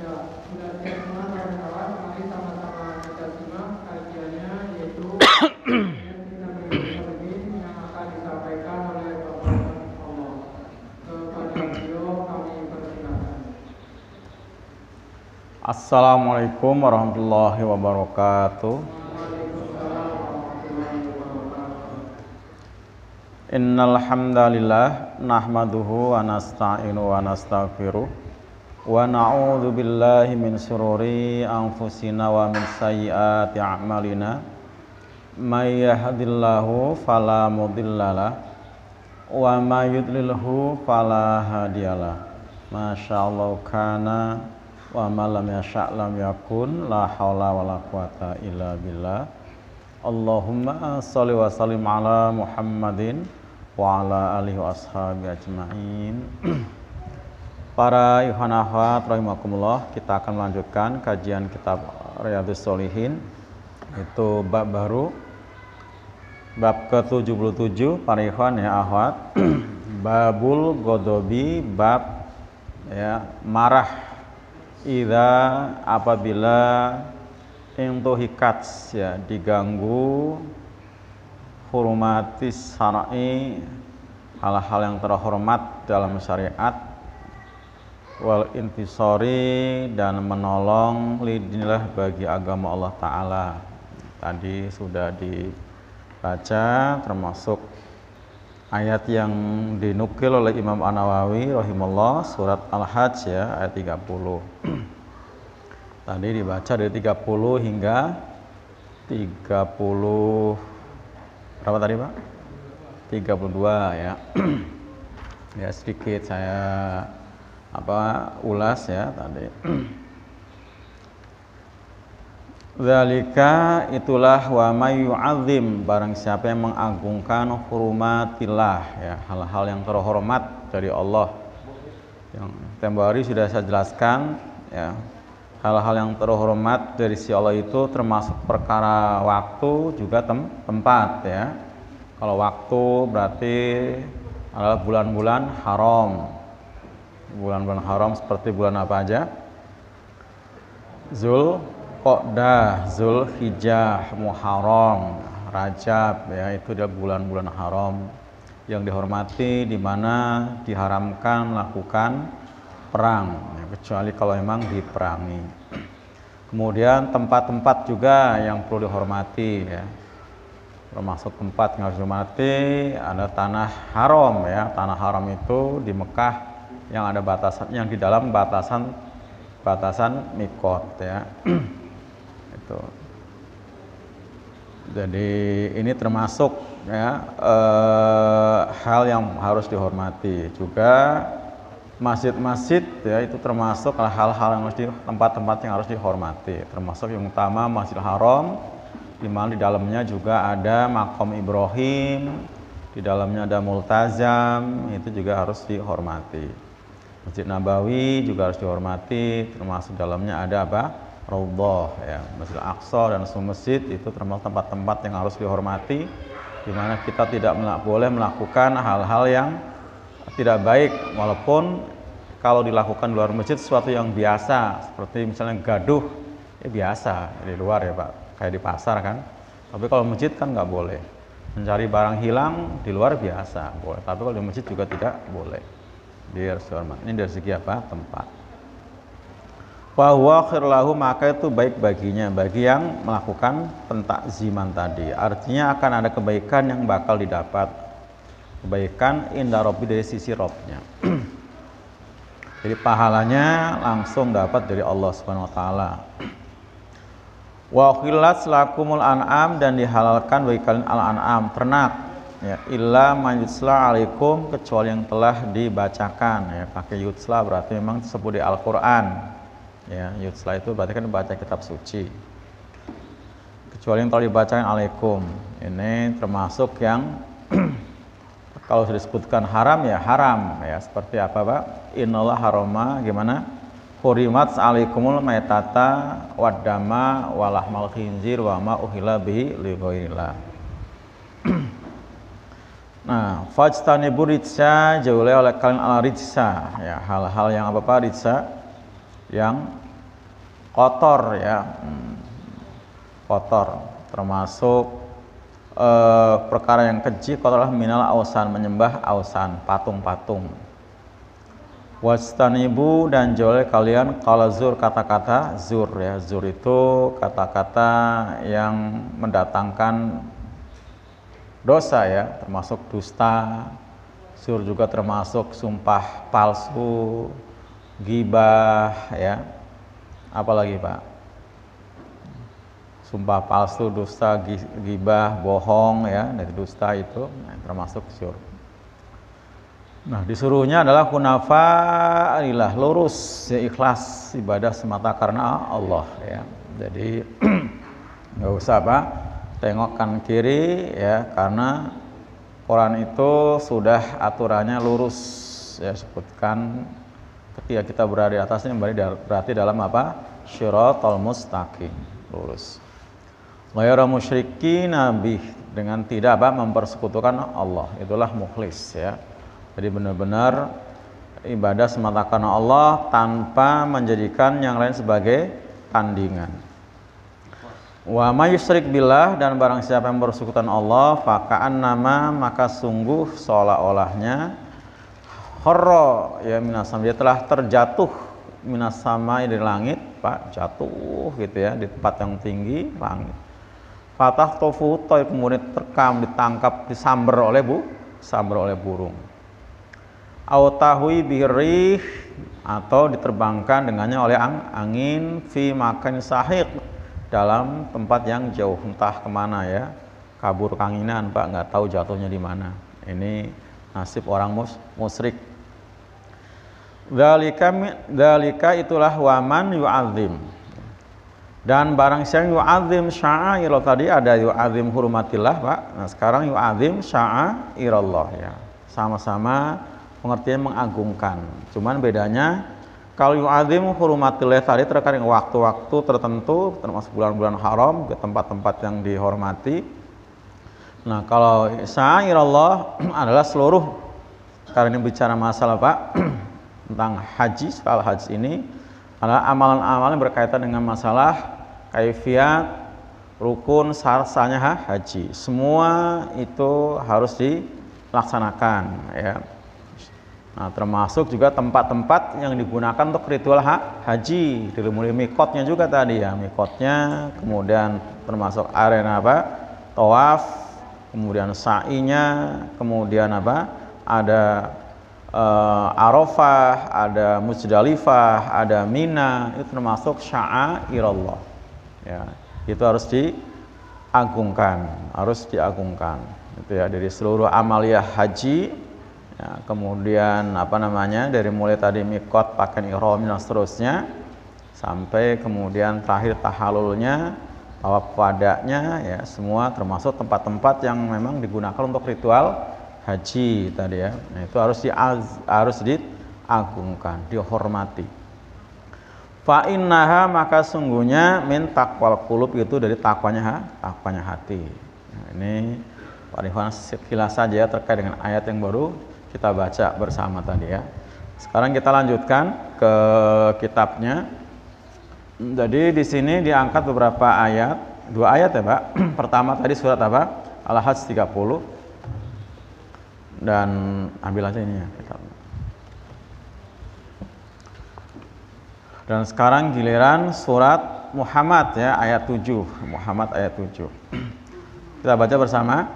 Ya, sudah siap semua kawan-kawan. Mari sama-sama kita simak kajiannya, yaitu ayat kita berikut yang akan disampaikan oleh Bapak Allah. Kepada beliau kami persilakan. Assalamualaikum warahmatullahi wabarakatuh. Waalaikumsalam warahmatullahi wabarakatuh. Innal hamdalillah nahmaduhu wa nasta'inu wa nastaghfiruh wa na'udzu billahi min syururi anfusina wa min sayyiati a'malina. May yahdihillahu fala mudhillalah wa may yudlilhu fala hadiyalah. Masyaallah kana wa ma lam yasha' lam yakun, la haula wala quwata illa billah. Allahumma sholli wa sallim ala Muhammadin wa ala alihi wa ashabi ajma'in. Para ikhwan akhwat rahimakumullah, kita akan melanjutkan kajian kitab Riyadhus Shalihin, itu bab baru, bab ke-77 para ikhwan ya akhwat. Babul Godobi, bab ya marah, apabila intuhikat ya diganggu hurumatis syar'i, hal-hal yang terhormat dalam syariat, wal intisori, dan menolong lidinillah bagi agama Allah Ta'ala. Tadi sudah dibaca termasuk ayat yang dinukil oleh Imam An-Nawawi rahimahullah, surat Al-Hajj ya ayat 30. Tadi dibaca dari 30 hingga 30 berapa tadi Pak? 32 ya. Ya sedikit saya ulas ya tadi. Zalika, itulah, wa may yu'azzim, barang siapa yang mengagungkan hurumatillah ya, hal-hal yang terhormat dari Allah. Yang tempo hari sudah saya jelaskan ya, hal-hal yang terhormat dari si Allah itu termasuk perkara waktu juga tempat ya. Kalau waktu berarti adalah bulan-bulan haram. Bulan-bulan haram seperti bulan apa aja? Zulqa'dah, Zulhijjah, Muharram, Rajab ya, itu adalah bulan-bulan haram yang dihormati, di mana diharamkan melakukan perang ya, kecuali kalau memang diperangi. Kemudian tempat-tempat juga yang perlu dihormati ya, termasuk tempat yang harus dihormati ada tanah haram ya. Tanah haram itu di Mekah yang ada batasan, yang di dalam batasan mikot ya. Itu. Jadi ini termasuk ya hal yang harus dihormati. Juga masjid-masjid ya, itu termasuk hal-hal yang harus tempat-tempat yang harus dihormati. Termasuk yang utama Masjidil Haram, di mana di dalamnya juga ada Maqam Ibrahim, di dalamnya ada Multazam, itu juga harus dihormati. Masjid Nabawi juga harus dihormati, termasuk dalamnya ada apa? Raudhah ya. Masjid Al-Aqsa dan semua masjid itu termasuk tempat-tempat yang harus dihormati, di mana kita tidak boleh melakukan hal-hal yang tidak baik, walaupun kalau dilakukan di luar masjid sesuatu yang biasa, seperti misalnya gaduh ya biasa di luar ya Pak, kayak di pasar kan. Tapi kalau masjid kan nggak boleh. Mencari barang hilang di luar biasa boleh, tapi kalau di masjid juga tidak boleh. Dia harus dihormati. Ini dari segi apa? Tempat. Wa huwa khair lahu, maka itu baik baginya, bagi yang melakukan pentakziman tadi. Artinya akan ada kebaikan yang bakal didapat. Kebaikan inda Rabbi, dari sisi Rabbnya. Jadi pahalanya langsung dapat dari Allah Subhanahu wa taala. Wa khillat lakumul an'am, dan dihalalkan bagi kalian al-an'am, ternak ya, illa man yutsla alaikum, kecuali yang telah dibacakan ya. Pakai yutsla berarti memang disebut di Al-Qur'an ya. Yutsla itu berarti kan baca kitab suci. Kecuali yang telah dibacakan alaikum. Ini termasuk yang kalau sudah disebutkan haram ya haram ya. Seperti apa Pak? Innallaha harama gimana? Hurimat alaikumul maitata waddama walahmal khinzir wa ma uhilla bihi li ghairillah. Nah, fajtanibu rijsa, jauhlah oleh kalian al rijsa ya, hal-hal yang apa Pak? Rijsa yang kotor ya, kotor, termasuk perkara yang keji kotorlah minal ausan, menyembah ausan, patung-patung. Wastanibu, dan jauhi kalian qala zur, kata-kata zur ya. Zur itu kata-kata yang mendatangkan dosa ya, termasuk dusta. Zur juga termasuk sumpah palsu, ghibah ya. Apalagi Pak? Sumpah palsu, dusta, ghibah, bohong ya, dari dusta itu termasuk zur. Nah, disuruhnya adalah hunafa lillah, lurus ya, ikhlas ibadah semata karena Allah ya. Jadi nggak usah apa tengok kanan kiri ya, karena Quran itu sudah aturannya lurus ya, sebutkan ketika kita berada di atasnya berarti dalam apa? Syiratal mustaqim, lurus. Ghairu musyrikin bih, dengan tidak apa mempersekutukan Allah, itulah mukhlis ya. Jadi benar-benar ibadah semata karena Allah tanpa menjadikan yang lain sebagai tandingan. Wa may yusyrik billah, dan barang siapa yang bersekutukan Allah, faka'an nama, maka sungguh seolah-olahnya kharra ya minasam, dia telah terjatuh minasama dari langit, Pak, jatuh gitu ya, di tempat yang tinggi, langit. Fatah tofu toy, kemudian terkam, ditangkap, disamber oleh burung. Autahui birih, atau diterbangkan dengannya oleh angin, fi makan sahik, dalam tempat yang jauh, entah kemana ya, kabur kanginan Pak, nggak tahu jatuhnya di mana. Ini nasib orang musyrik. Dzalika itulah waman yu'adzim, dan barang siapa yu'adzim sya'air, tadi ada yu'adzim hurumatillah Pak, nah sekarang yu'adzim sya'airallah ya, sama-sama pengertian mengagungkan, cuman bedanya kalau yu'adzim hurumatillah tadi terkait dengan waktu-waktu tertentu, termasuk bulan-bulan haram, ke tempat-tempat yang dihormati. Nah kalau sya'airallah adalah seluruh, karena ini bicara masalah Pak tentang haji, soal haji ini adalah amalan-amalan yang berkaitan dengan masalah kaifiat, rukun, syarat-syaratnya haji, semua itu harus dilaksanakan ya. Nah, termasuk juga tempat-tempat yang digunakan untuk ritual haji, dari mulai mikotnya juga tadi ya, mikotnya, kemudian termasuk arena apa, tawaf, kemudian sa'inya, kemudian apa, ada Arafah, ada Muzdalifah, ada Mina, itu termasuk sya'airallah ya, itu harus diagungkan, itu ya, dari seluruh amaliyah haji ya, kemudian apa namanya, dari mulai tadi mikot, pakaian ihram dan seterusnya, sampai kemudian terakhir tahalulnya, tawaf wada'nya ya, semua termasuk tempat-tempat yang memang digunakan untuk ritual haji tadi ya. Nah, itu harus diagungkan, dihormati. Fa innaha, maka sungguhnya min taqwal qulub, itu dari takwanya hati. Nah, ini Pak Rifan sekilas saja ya, terkait dengan ayat yang baru kita baca bersama tadi ya. Sekarang kita lanjutkan ke kitabnya. Jadi di sini diangkat beberapa ayat, 2 ayat ya Pak. Pertama tadi surat apa? Al-Hajj 30. Dan ambil aja ini ya kita. Dan sekarang giliran surat Muhammad ya, ayat 7. Muhammad ayat 7. Kita baca bersama.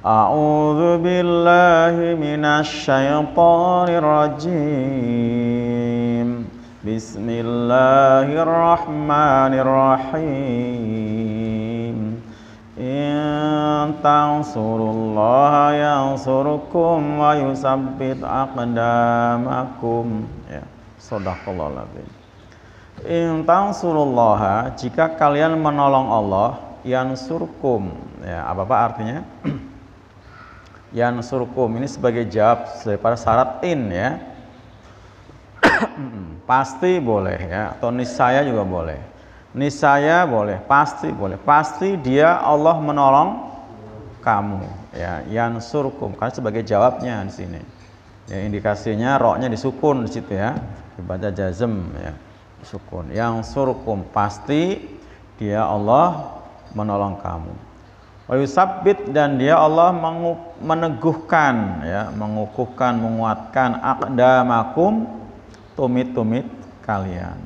A'udzu billahi minasy syaithanir rajim. Bismillahirrahmanirrahim. In tansurullaha yansurkum wa yusabbit aqdamakum ya, shadaqallahul azim. In tansurullaha, jika kalian menolong Allah, yansurkum ya, apa artinya? Yansurkum ini sebagai jawab daripada syarat in ya. Pasti boleh ya, atau niscaya juga boleh. Niscaya boleh, pasti boleh. Pasti dia Allah menolong kamu ya, yansurkum, karena sebagai jawabnya di sini. Ya, indikasinya roknya disukun di situ ya, dibaca jazm ya. sukun. Yang surkum, pasti dia Allah menolong kamu. Wa yusabbit, dan dia Allah meneguhkan, ya, mengukuhkan, menguatkan aqdamakum, tumit-tumit kalian.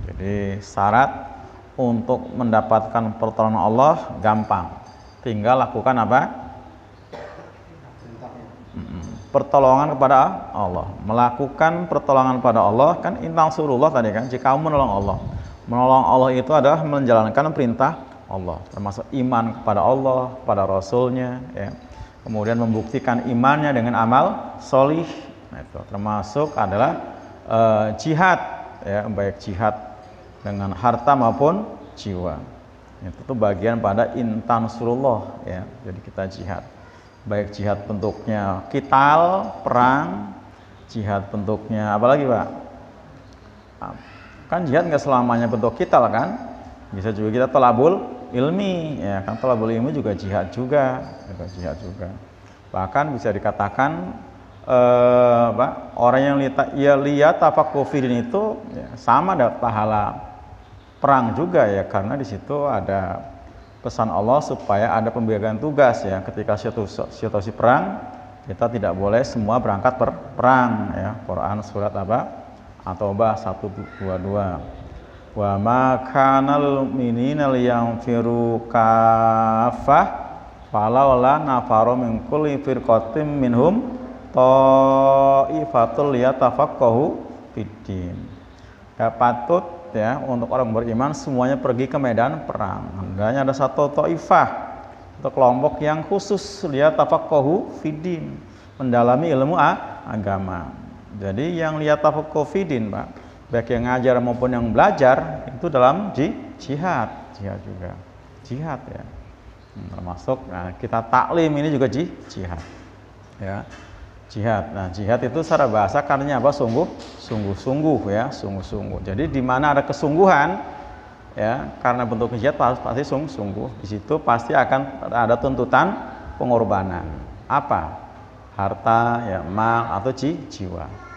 Jadi syarat untuk mendapatkan pertolongan Allah gampang, tinggal lakukan apa? Pertolongan kepada Allah, melakukan pertolongan pada Allah. Kan intang surullah tadi kan, jika kamu menolong Allah, menolong Allah itu adalah menjalankan perintah Allah, termasuk iman kepada Allah, pada Rasulnya, ya. Kemudian membuktikan imannya dengan amal solih. Nah, itu termasuk adalah jihad, ya, baik jihad dengan harta maupun jiwa. Itu tuh bagian pada intan surullah, ya. Jadi kita jihad, baik jihad bentuknya qital, perang, jihad bentuknya apalagi Pak? Kan jihad nggak selamanya bentuk qital kan? Bisa juga kita thalabul ilmi, ya kan, thalabul ilmi juga jihad juga, jihad juga. Bahkan bisa dikatakan Pak, orang yang lihat tafaqquh fiddin itu, ya, sama dapat pahala perang juga, ya, karena di situ ada pesan Allah supaya ada pembagian tugas, ya. Ketika situasi perang, kita tidak boleh semua berangkat perang, ya. Quran surat apa? At-Taubah 122. Wa ma kanal mu'minina liyanfiru kaffah falawla nafaru min kulli firqatin minhum ta'ifatul liyatafaqahu fiddin. Ya, patut, ya, untuk orang beriman semuanya pergi ke medan perang. Hendaknya ada satu ta'ifah atau kelompok yang khusus liyatafaqahu fiddin, mendalami ilmu agama. Jadi yang liyatafaqahu fiddin, Pak, baik yang ngajar maupun yang belajar, itu dalam jihad juga, jihad, ya, termasuk, nah, kita taklim ini juga jihad, ya, jihad. Nah, jihad itu secara bahasa katanya apa? Sungguh-sungguh, ya, sungguh-sungguh. Jadi di mana ada kesungguhan, ya, karena bentuk jihad pasti sungguh. Di situ pasti akan ada tuntutan pengorbanan, apa? Harta, ya, mal atau jiwa.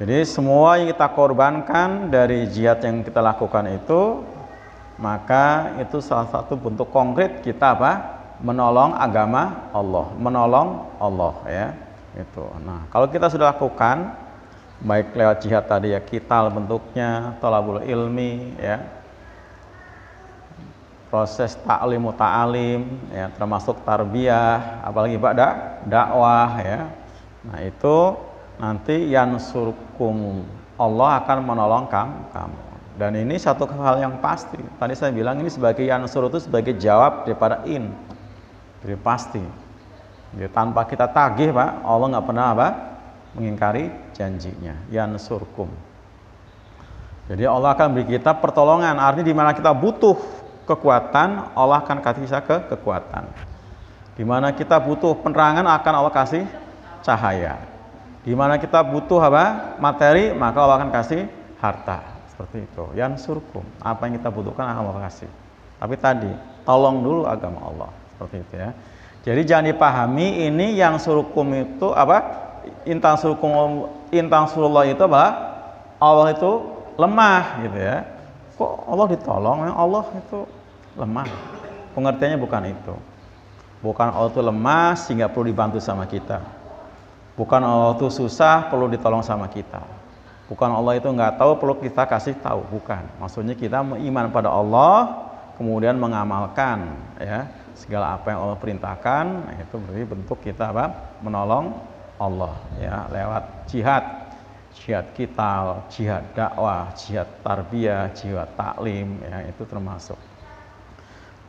Jadi semua yang kita korbankan dari jihad yang kita lakukan itu, maka itu salah satu bentuk konkret kita apa? Menolong agama Allah, menolong Allah, ya. Itu. Nah, kalau kita sudah lakukan, baik lewat jihad tadi, ya, qital bentuknya, thalabul ilmi, ya, proses ta'lim, ya, termasuk tarbiyah, apalagi Pak dakwah, ya. Nah, itu nanti yansurkum, Allah akan menolong kamu. Dan ini satu hal yang pasti. Tadi saya bilang ini sebagai yansur itu sebagai jawab daripada in. Jadi pasti. Jadi tanpa kita tagih, Pak, Allah nggak pernah apa? Mengingkari janjinya. Yansurkum. Jadi Allah akan beri kita pertolongan. Artinya di mana kita butuh kekuatan, Allah akan kasih kita kekuatan. Di mana kita butuh penerangan, akan Allah kasih cahaya. Di mana kita butuh apa? Materi, maka Allah akan kasih harta. Seperti itu. Yansurkum. Apa yang kita butuhkan akan Allah kasih. Tapi tadi, tolong dulu agama Allah. Seperti itu, ya. Jadi jangan dipahami ini yang surkum itu apa? Intang surullah itu apa? Allah itu lemah, gitu, ya. Kok Allah ditolong? Allah itu lemah. Pengertiannya bukan itu. Bukan Allah itu lemah sehingga perlu dibantu sama kita. Bukan Allah itu susah perlu ditolong sama kita. Bukan Allah itu nggak tahu perlu kita kasih tahu. Bukan. Maksudnya kita beriman pada Allah, kemudian mengamalkan, ya, segala apa yang Allah perintahkan. Nah, itu berarti bentuk kita apa? Menolong Allah, ya, lewat jihad, jihad qital, jihad dakwah, jihad tarbiyah, jihad taklim, ya, itu termasuk.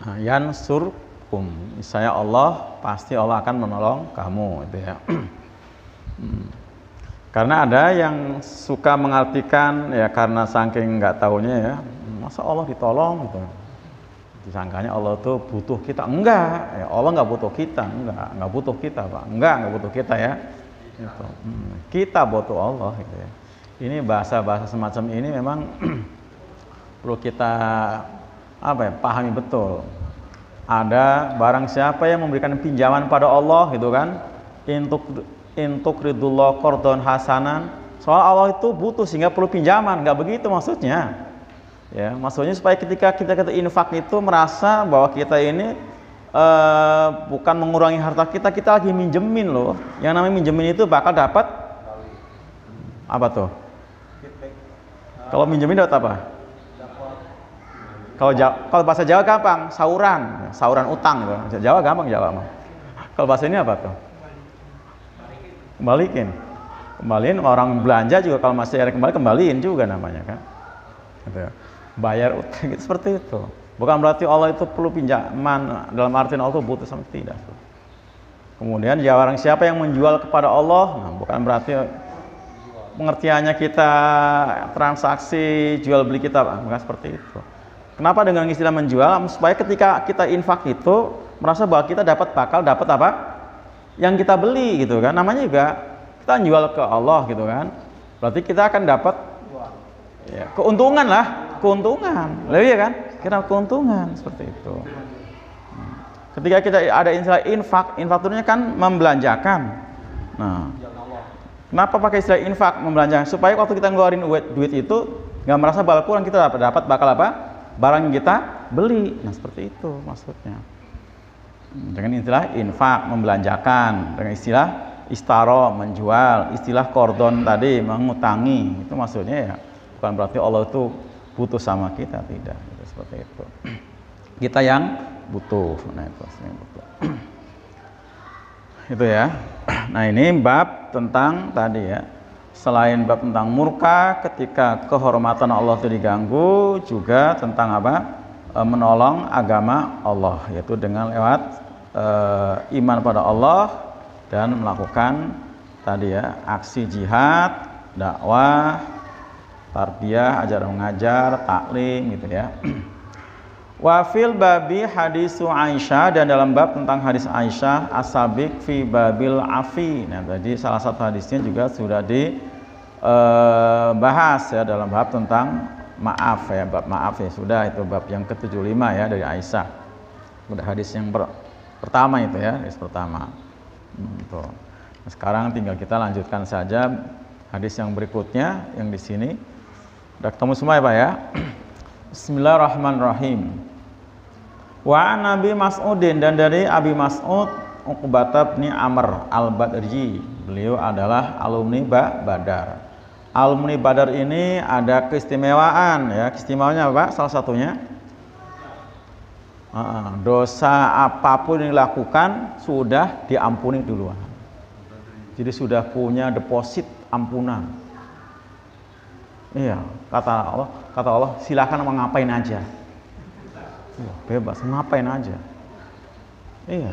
Nah, yansurkum, misalnya Allah, pasti Allah akan menolong kamu, itu, ya. Karena ada yang suka mengartikan, ya, karena saking nggak taunya, ya, masa Allah ditolong gitu. Disangkanya Allah tuh butuh kita. Enggak, ya, Allah nggak butuh kita, nggak butuh kita, Pak. Nggak butuh kita, ya. Gitu. Kita butuh Allah, gitu, ya. Ini bahasa-bahasa semacam ini memang perlu kita apa, ya, pahami betul. Ada barang siapa yang memberikan pinjaman pada Allah, gitu kan, untuk ridullah qardon hasanan, soal Allah itu butuh sehingga perlu pinjaman, nggak begitu maksudnya. Ya, maksudnya supaya ketika kita infak itu merasa bahwa kita ini bukan mengurangi harta kita lagi minjemin loh. Yang namanya minjemin itu bakal dapat apa tuh? Kalau minjemin dapat apa? Kalau bahasa Jawa gampang, sauran utang gitu. Jawa gampang Jawa mah. Kalau bahasa ini apa tuh? Kembaliin orang belanja juga kalau masih ada kembaliin juga namanya kan. Gitu ya. Bayar utang gitu, seperti itu. Bukan berarti Allah itu perlu pinjaman dalam artian Allah itu butuh sama tidak. Kemudian ya orang siapa yang menjual kepada Allah, nah, bukan berarti pengertiannya kita transaksi jual beli kita, bukan seperti itu. Kenapa dengan istilah menjual? Supaya ketika kita infak itu merasa bahwa kita bakal dapat apa? Yang kita beli gitu kan. Namanya juga kita jual ke Allah gitu kan. Berarti kita akan dapat ya, keuntungan lebih ya kan? Kita keuntungan seperti itu. Ketika kita ada istilah infak itu kan membelanjakan. Nah, kenapa pakai istilah infak membelanjakan? Supaya waktu kita ngeluarin duit itu nggak merasa bakal kurang, kita dapat bakal apa? Barang yang kita beli. Nah, seperti itu maksudnya. Dengan istilah infak membelanjakan, dengan istilah istaro menjual, istilah kordon tadi mengutangi, itu maksudnya ya bukan berarti Allah itu butuh sama kita, tidak gitu, seperti itu. Kita yang butuh. Nah, itu yang butuh. Itu ya. Nah, ini bab tentang tadi ya. Selain bab tentang murka ketika kehormatan Allah itu diganggu, juga tentang apa? Menolong agama Allah, yaitu dengan lewat iman pada Allah dan melakukan tadi ya aksi jihad, dakwah, tarbiyah, ajar mengajar, taklim gitu ya. Wa fil babi hadisu Aisyah, dan dalam bab tentang hadis Aisyah asabiq fi babil afi. Nah, tadi salah satu hadisnya juga sudah dibahas ya dalam bab tentang maaf ya, bab maaf ya, sudah itu bab yang ke-75 ya dari Aisyah. Sudah hadis yang pertama itu ya, hadis pertama. Nah, sekarang tinggal kita lanjutkan saja hadis yang berikutnya yang di sini. Udah ketemu semua ya Pak ya. Bismillahirrahmanirrahim. Wa Nabi Mas'udin, dan dari Abi Mas'ud Uqbah bin Amr al-Badri, beliau adalah alumni Badar. Alumni Badar ini ada keistimewaan ya. Keistimewaannya apa? Salah satunya dosa apapun yang dilakukan sudah diampuni duluan. Jadi sudah punya deposit ampunan. Iya, kata Allah silakan mau ngapain aja. Bebas, ngapain aja. Iya.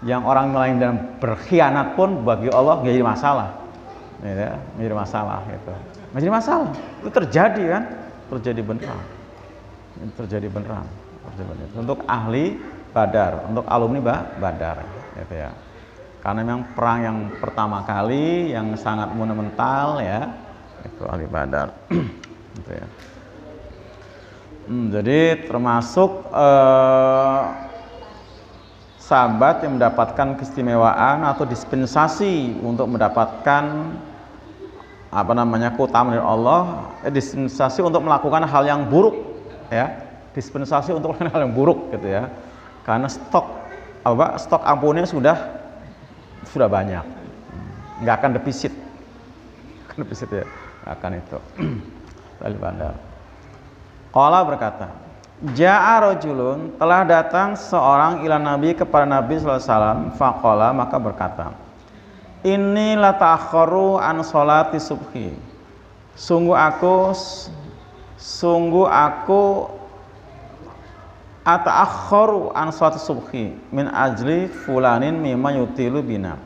Yang orang lain dan berkhianat pun bagi Allah nggak jadi masalah. Ya, nggak jadi masalah gitu. Nggak jadi masalah. Itu terjadi kan? Terjadi beneran. Terjadi beneran. Untuk ahli Badar, untuk alumni Badar gitu ya. Karena memang perang yang pertama kali yang sangat monumental ya. Itu ahli Badar. Gitu ya. Jadi termasuk sahabat yang mendapatkan keistimewaan atau dispensasi untuk mendapatkan keutamaan dari Allah, dispensasi untuk melakukan hal yang buruk ya, dispensasi untuk melakukan hal yang buruk gitu ya, karena stok ampunnya sudah banyak, nggak akan defisit ya, nggak akan itu. Ahli Badar. Qala berkata, Ja'a rajulun, telah datang seorang ila Nabi kepada Nabi sallallahu alaihi wasallam, faqala, maka berkata, inni lata'akharu an sholati subhi. Sungguh aku ata'akharu an sholati subhi min ajli fulanin mimma yutilu bina.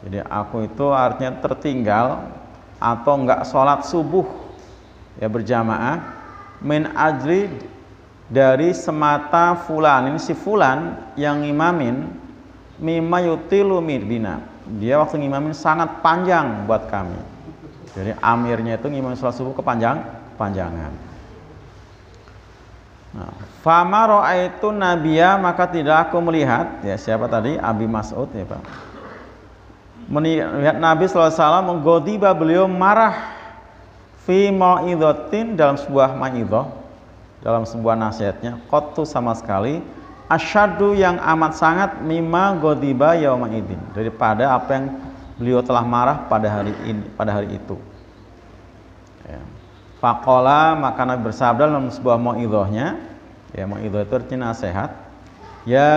Jadi aku itu artinya tertinggal atau enggak sholat subuh ya berjamaah min ajli dari semata fulanin, si fulan yang ngimamin mimma yutilu bina. Dia waktu ngimamin sangat panjang buat kami. Jadi amirnya itu ngimamin sholat subuh kepanjangan. Nah, fama ra'aitu nabiyya, maka tidak aku melihat ya, siapa tadi? Abi Mas'ud ya Pak. melihat Nabi SAW mengghadiba, beliau marah fi mau'izatin, dalam sebuah mau'izah, dalam sebuah nasihatnya, qattu sama sekali, asyaddu yang amat sangat, mimma ghadiba yauma idzin, daripada apa yang beliau telah marah pada hari ini, pada hari itu. Ya. Faqala, maka Nabi bersabda dalam sebuah mau'izahnya, ya mau'izah itu artinya nasihat, ya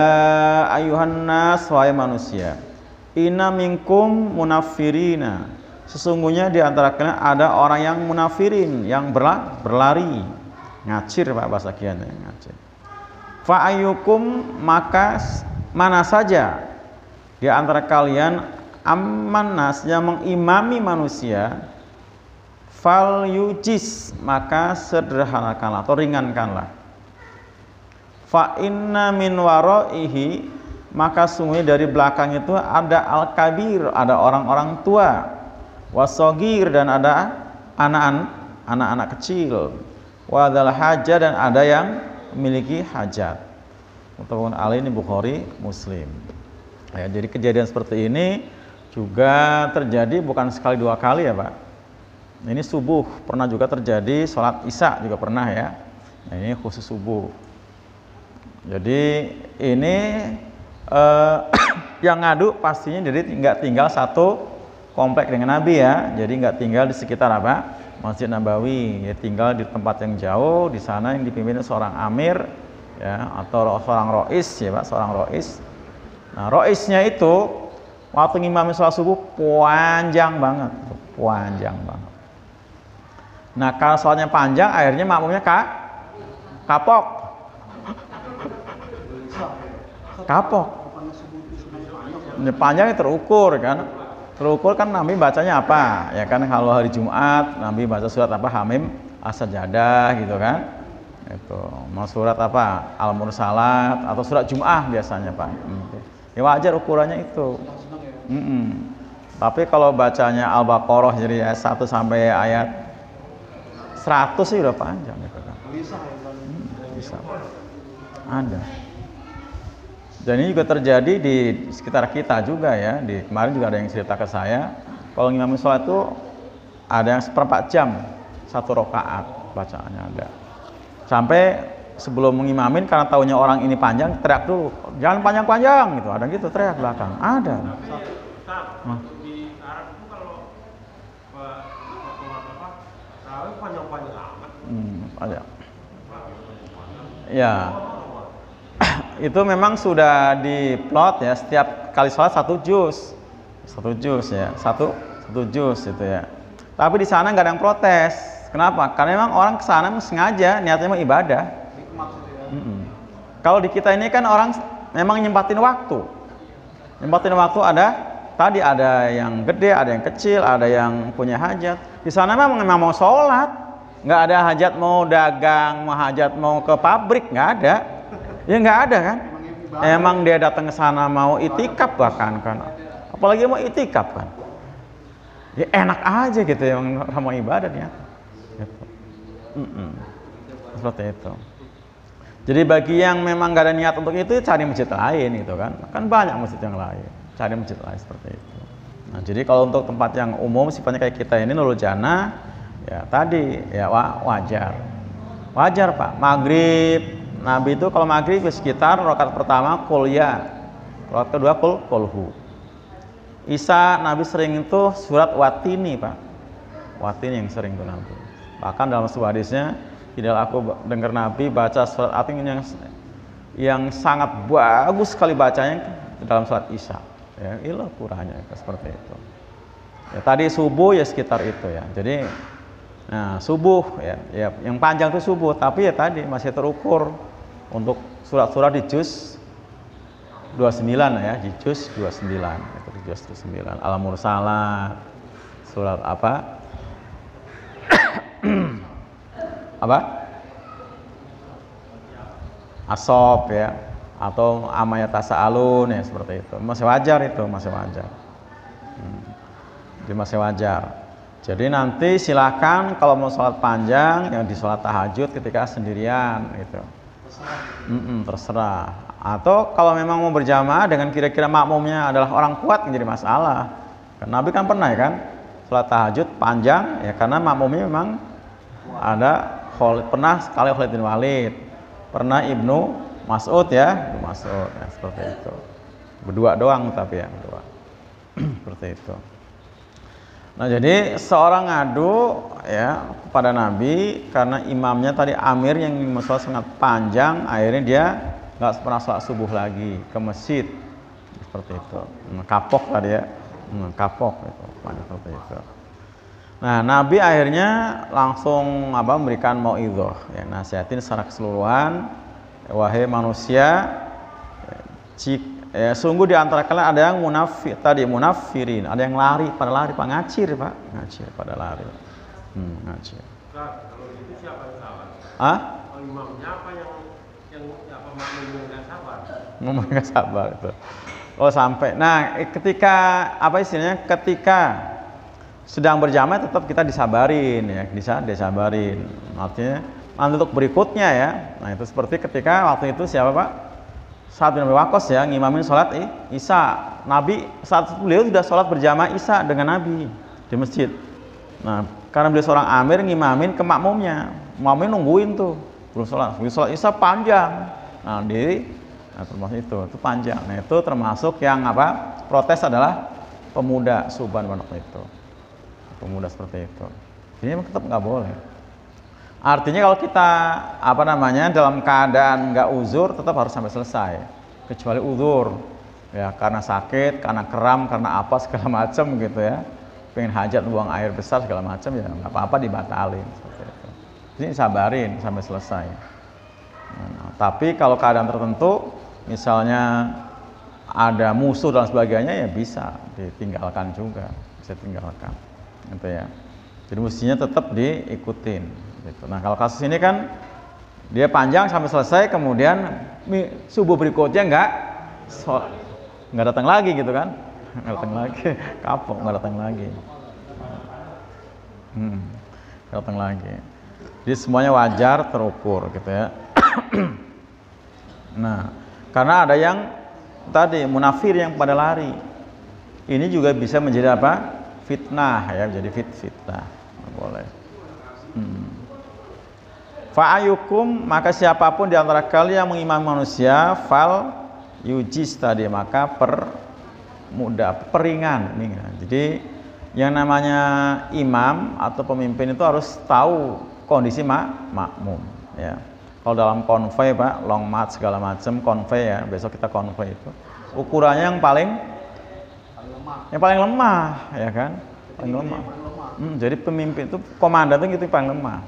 ayuhan nas, wahai manusia, inna minkum munaffirina, sesungguhnya di antara kalian ada orang yang munafirin, yang berlari, ngacir Pak bahasa kiannya, ngacir. Fa ayyukum, maka mana saja di antara kalian amman nas, yang mengimami manusia, fal yujis, maka sederhanakanlah atau ringankanlah. Fa inna min waraihi, maka sungguh dari belakang itu ada al-kabir, ada orang-orang tua, wasogir, dan ada anak-anak kecil, wadal haja, dan ada yang memiliki hajat. Muttafaqun alaih, ini Bukhari Muslim. Ya, jadi kejadian seperti ini juga terjadi bukan sekali dua kali ya Pak. Ini subuh pernah juga terjadi, sholat isya juga pernah ya. Nah, ini khusus subuh. Jadi ini yang ngadu pastinya jadi nggak tinggal satu komplek dengan Nabi ya, jadi nggak tinggal di sekitar apa Masjid Nabawi, ya tinggal di tempat yang jauh, di sana yang dipimpin seorang amir ya, atau seorang rois ya Pak, seorang rois. Nah roisnya itu waktu ngimami sholat subuh panjang banget. Nah kalau sholatnya panjang, akhirnya makmumnya kapok. Panjangnya terukur kan Nabi bacanya apa ya kan, kalau hari Jumat Nabi baca surat apa, Hamim as-Sajadah gitu kan, itu mau surat apa, Al-Mursalat, atau surat Jum'ah biasanya Pak. Ya wajar ukurannya itu. Tapi kalau bacanya Al-Baqarah jadi ayat 1 sampai ayat 100 sih udah panjang gitu kan. Bisa ada. Dan ini juga terjadi di sekitar kita juga ya. Kemarin juga ada yang cerita ke saya, kalau ngimami sholat itu ada yang seperempat jam, 1 rakaat bacaannya ada. Sampai sebelum mengimamin, karena taunya orang ini panjang, teriak dulu, jangan panjang-panjang gitu. Ada gitu teriak belakang. Ada. Di Arab itu kalau panjang-panjang amat. Ada. Ya. Itu memang sudah diplot ya, setiap kali sholat 1 juz ya, satu juz itu ya. Tapi di sana nggak ada yang protes. Kenapa? Karena memang orang kesana sengaja niatnya mau ibadah. Kalau di kita ini kan orang memang nyempatin waktu. Ada yang gede, ada yang kecil, ada yang punya hajat. Di sana memang mau sholat, nggak ada hajat mau dagang, mau hajat mau ke pabrik, nggak ada. Ya nggak ada kan? Emang dia datang ke sana mau itikaf bahkan kan? Apalagi mau itikaf kan? Ya enak aja gitu ya, mau ibadah ya. Gitu. Seperti itu. Jadi bagi yang memang nggak ada niat untuk itu, cari masjid lain gitu kan? Kan banyak masjid yang lain. Cari masjid lain seperti itu. Nah jadi kalau untuk tempat yang umum sifatnya kayak kita ini Nurul Jannah, ya tadi ya wajar Pak. Maghrib Nabi itu kalau maghrib sekitar rakaat pertama qul ya, rakaat kedua qulhu. Isya Nabi sering itu surat Watini Pak, Watini yang sering itu Nabi. Bahkan dalam sebuah hadisnya, tidak aku dengar Nabi baca surat Atin yang sangat bagus sekali bacanya dalam surat Isya. Ya, itulah kurangnya seperti itu. Ya, tadi subuh ya sekitar itu ya. Jadi, nah subuh ya yang panjang itu subuh, tapi ya tadi masih terukur untuk surat-surat di juz 29 ya, di juz 29 itu di juz 29. Al-Mursalat, surat apa? As-Saff ya, atau Amayat Tasa'alun ya, seperti itu. Masih wajar itu, masih wajar. Jadi masih wajar. Jadi nanti silakan kalau mau sholat panjang yang di sholat tahajud ketika sendirian gitu. Terserah. Atau kalau memang mau berjamaah dengan kira-kira makmumnya adalah orang kuat, menjadi masalah. Nabi kan pernah ya kan sholat tahajud panjang ya karena makmumnya memang ada pernah sekali Khalid bin Walid, pernah Ibnu Mas'ud ya, Ibnu Mas'ud ya, seperti itu. Berdua doang tapi ya, berdua. Seperti itu. Nah, jadi seorang ngadu ya kepada Nabi karena imamnya tadi Amir yang sholat sangat panjang, akhirnya dia nggak pernah sholat subuh lagi ke masjid. Seperti itu. Kapok tadi ya. Kapok itu, seperti itu. Nah, Nabi akhirnya langsung memberikan mauidhah, ya, nasihatin secara keseluruhan, wahai manusia, sungguh di antara kalian ada yang munafirin, ada yang lari Pak, ngacir pada lari. Ngacir. Kalau itu siapa yang salah? Kalau imamnya apa yang makmumnya nggak sabar? Ngomong nggak sabar itu. Oh sampai. Nah, ketika ketika sedang berjamaah tetap kita disabarin ya, bisa disabarin. Artinya untuk berikutnya ya. Nah, itu seperti ketika waktu itu siapa Pak? Sa'ad bin Abi Waqqas ya ngimamin sholat Isya. Nabi saat itu beliau sudah sholat berjamaah Isya dengan Nabi di masjid. Nah, karena beliau seorang amir ngimamin ke makmumnya. Makmumnya nungguin tuh belum sholat. Sholat Isya panjang. Nah, termasuk itu panjang. Nah, itu termasuk yang protes adalah pemuda Subhan itu. Pemuda seperti itu. Ini tetap nggak boleh. Artinya kalau kita dalam keadaan nggak uzur tetap harus sampai selesai. Kecuali uzur ya karena sakit, karena kram, karena apa segala macam gitu ya. Pengen hajat buang air besar segala macam ya nggak apa-apa dibatalin seperti itu. Ini sabarin sampai selesai. Nah, tapi kalau keadaan tertentu misalnya ada musuh dan sebagainya ya bisa ditinggalkan juga, bisa tinggalkan gitu ya. Jadi mestinya tetap diikutin gitu. Nah, kalau kasus ini kan dia panjang sampai selesai kemudian subuh berikutnya nggak datang lagi gitu kan. Nggak datang lagi, kapok nggak datang lagi. Nggak datang lagi. Jadi semuanya wajar terukur gitu ya. Nah, karena ada yang tadi munafir yang pada lari. Ini juga bisa menjadi fitnah ya, jadi fitnah. Nggak boleh. Fa'ayukum, maka siapapun di antara kalian yang mengimami manusia, fal yujiz tadi, maka peringan. Jadi yang namanya imam atau pemimpin itu harus tahu kondisi makmum ya. Kalau dalam konvoi Pak, long march segala macam konvoi ya, besok kita konvoi itu ukurannya yang paling lemah ya kan, paling lemah. Jadi pemimpin itu komandan itu gitu paling lemah.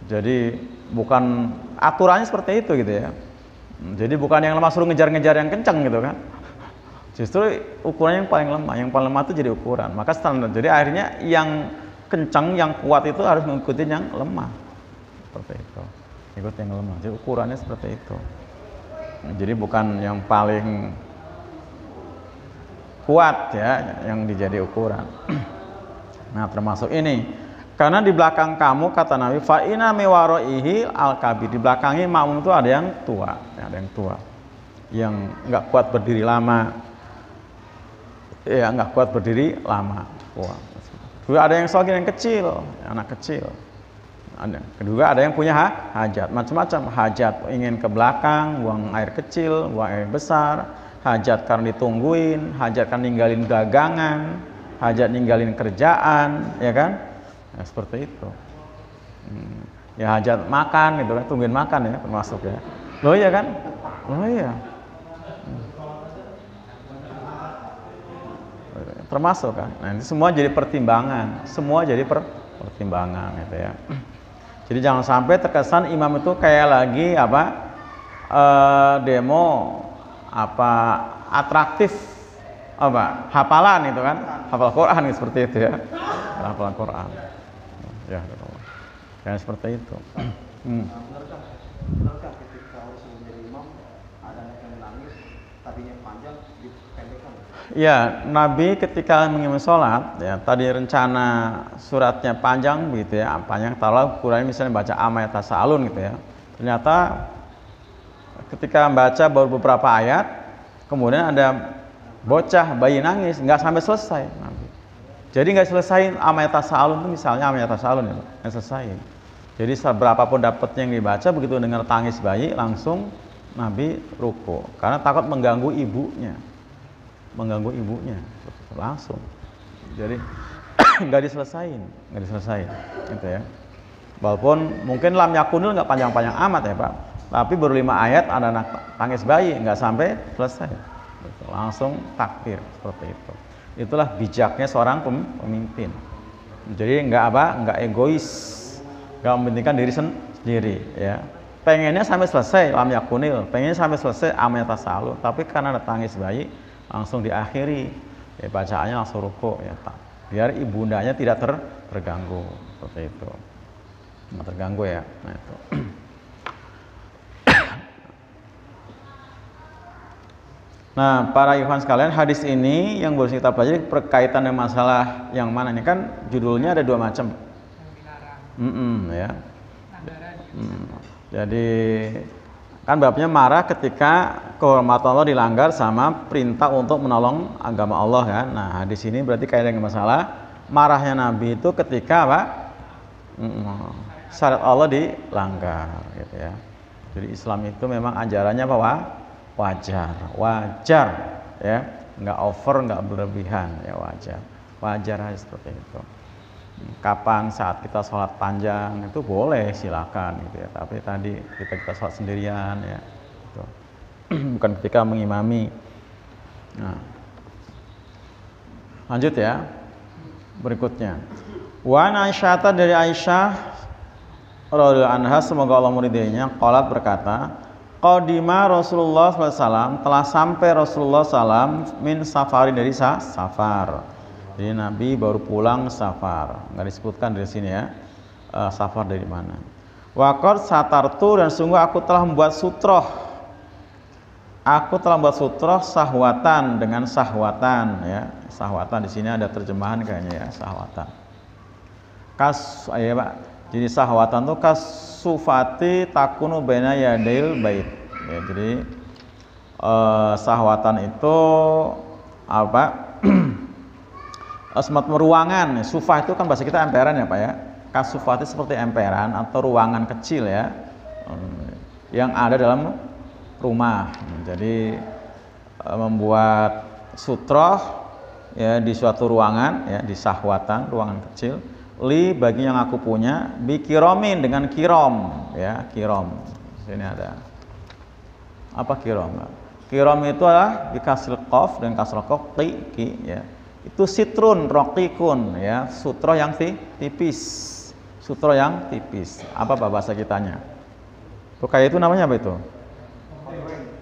Jadi bukan aturannya seperti itu gitu ya. Jadi bukan yang lemah suruh ngejar-ngejar yang kencang gitu kan. Justru ukurannya yang paling lemah. Yang paling lemah itu jadi ukuran. Maka standar. Jadi akhirnya yang kencang, yang kuat itu harus mengikuti yang lemah. Seperti itu. Ikut yang lemah. Jadi ukurannya seperti itu. Jadi bukan yang paling kuat ya yang dijadi ukuran. Nah, termasuk ini. Karena di belakang kamu kata Nabi fa inna miwaraihi al-kabir. Di belakangnya makmum itu ada yang tua, ya, ada yang tua. Yang enggak kuat berdiri lama. Ya, enggak kuat berdiri lama. Tua. Kedua ada yang soalnya yang kecil, anak kecil. Kedua ada yang punya hajat, macam-macam hajat, ingin ke belakang, buang air kecil, buang air besar, hajat karena ditungguin, hajat karena ninggalin dagangan, hajat ninggalin kerjaan, ya kan? Nah, seperti itu. Ya hajat makan, gitu kan, tungguin makan ya, termasuk ya. Loh iya kan? Loh iya. Termasuk kan? Nah, ini semua jadi pertimbangan, semua jadi pertimbangan, gitu ya. Jadi jangan sampai terkesan imam itu kayak lagi demo atraktif hafalan itu kan, hafal Quran seperti itu ya, hafalan Quran ya, jangan seperti itu. Benarkah ketika harus menjadi imam ada yang menangis tadinya panjang dipendekkan? Ya, Nabi ketika mengimami sholat, ya tadi rencana suratnya panjang gitu ya, panjang taruh ukurannya misalnya baca amma yatasaalun gitu ya. Ternyata ketika baca baru beberapa ayat, kemudian ada bocah bayi nangis, nggak sampai selesai Nabi. Jadi nggak selesai amayata sa'alun itu misalnya amayata sa'alun ya, nggak selesai. Jadi berapapun dapatnya yang dibaca, begitu dengar tangis bayi langsung Nabi ruku karena takut mengganggu ibunya, langsung. Jadi nggak diselesain, gitu ya. Walaupun mungkin lam yakunil nggak panjang-panjang amat ya Pak, tapi baru 5 ayat ada anak tangis bayi, nggak sampai selesai, gitu. Langsung takbir seperti itu. Itulah bijaknya seorang pemimpin. Jadi nggak egois, nggak mementingkan diri sendiri, ya. Pengennya sampai selesai lam yakunil, pengennya sampai selesai amayata sa'alun, tapi karena ada tangis bayi langsung diakhiri, ya bacaannya langsung ruku, ya biar ibundanya tidak terganggu, seperti itu. Nggak terganggu ya. Nah itu. Nah, para ikhwan sekalian, hadis ini yang baru kita pelajari berkaitan dengan masalah yang mana ini kan judulnya ada 2 macam. Ya. Jadi kan babnya marah ketika kehormatan Allah dilanggar sama perintah untuk menolong agama Allah kan. Nah, hadis ini berarti kaitan dengan masalah marahnya Nabi itu ketika apa? Syariat Allah dilanggar gitu ya. Jadi Islam itu memang ajarannya apa? Wajar ya, nggak over, nggak berlebihan ya, wajar aja seperti itu. Kapan saat kita sholat panjang itu boleh, silakan gitu ya, tapi tadi kita sholat sendirian ya gitu. Bukan ketika mengimami. Nah, lanjut ya, berikutnya Wan Aisyah, dari Aisyah radhiyallahu anha, semoga Allah meridainya, qalat berkata, qadima Rasulullah SAW, telah sampai Rasulullah SAW min safari, dari safar. Jadi Nabi baru pulang safar, nggak disebutkan dari sini ya, safar dari mana. Waqad satartu, dan sungguh aku telah membuat sutroh. Aku telah membuat sutroh sahwatan, dengan sahwatan ya. Sahwatan di sini ada terjemahan kayaknya ya, sahwatan. Ya Pak. Jadi sahwatan itu kasufati takunu baina yadail bait. Ya, jadi sahwatan itu apa? Semacam ruangan. Sufah itu kan bahasa kita emperan ya Pak ya. Kasufati seperti emperan atau ruangan kecil ya, yang ada dalam rumah. Jadi membuat sutroh ya di suatu ruangan ya, di sahwatan, ruangan kecil. Li, bagi yang aku punya, bi kiromin, dengan kirom ya, kirom. Sini ada apa kirom? Kirom itu adalah di kasril qaf dan kasril qaf ki ya. Itu sitrun roqikun ya, sutro yang tipis. Sutro yang tipis. Apa bahasa kitanya? Tuh kayak itu namanya apa itu?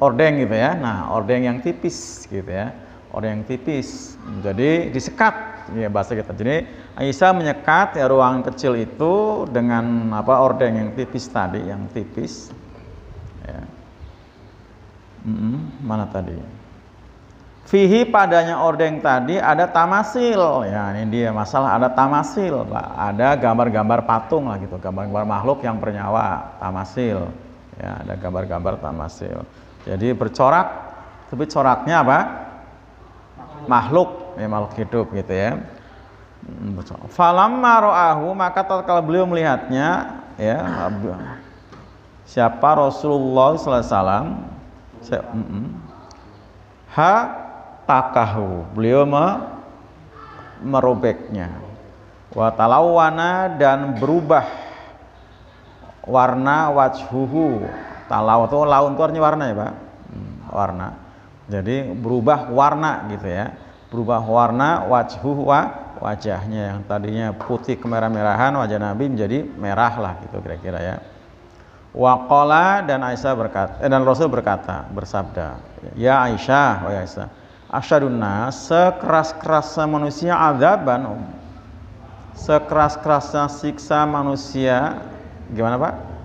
Ordeng gitu ya. Nah, ordeng yang tipis gitu ya. Ordeng yang tipis. Jadi disekat ya bahasa kita. Jadi Aisyah menyekat ya ruangan kecil itu dengan apa, ordeng yang tipis tadi, yang tipis. Ya. Mana tadi? Fihi, padanya ordeng tadi ada tamasil. Ya, ini dia masalah, ada tamasil, Pak. Ada gambar-gambar patung lah gitu, gambar-gambar makhluk yang bernyawa, tamasil. Ya, ada gambar-gambar tamasil. Jadi bercorak, tapi coraknya apa? Makhluk, ya makhluk hidup gitu ya. Falamma ra'ahu, maka tatkala beliau melihatnya ya, siapa? Rasulullah sallallahu alaihi wasallam. Takahu, beliau merobeknya. Wa talawwana, dan berubah warna wajhuhu. Talaw itu laun itu artinya warna ya Pak, warna. Jadi berubah warna gitu ya, berubah warna wajhuhu, wajahnya yang tadinya putih kemerah-merahan, wajah Nabi menjadi merah lah gitu kira-kira ya. Wa qala, dan Aisyah berkata, dan Rasul berkata, bersabda, ya Aisyah, wahai Aisyah, asyadunna, sekeras-kerasnya manusia adzaban, sekeras-kerasnya siksa manusia, gimana Pak?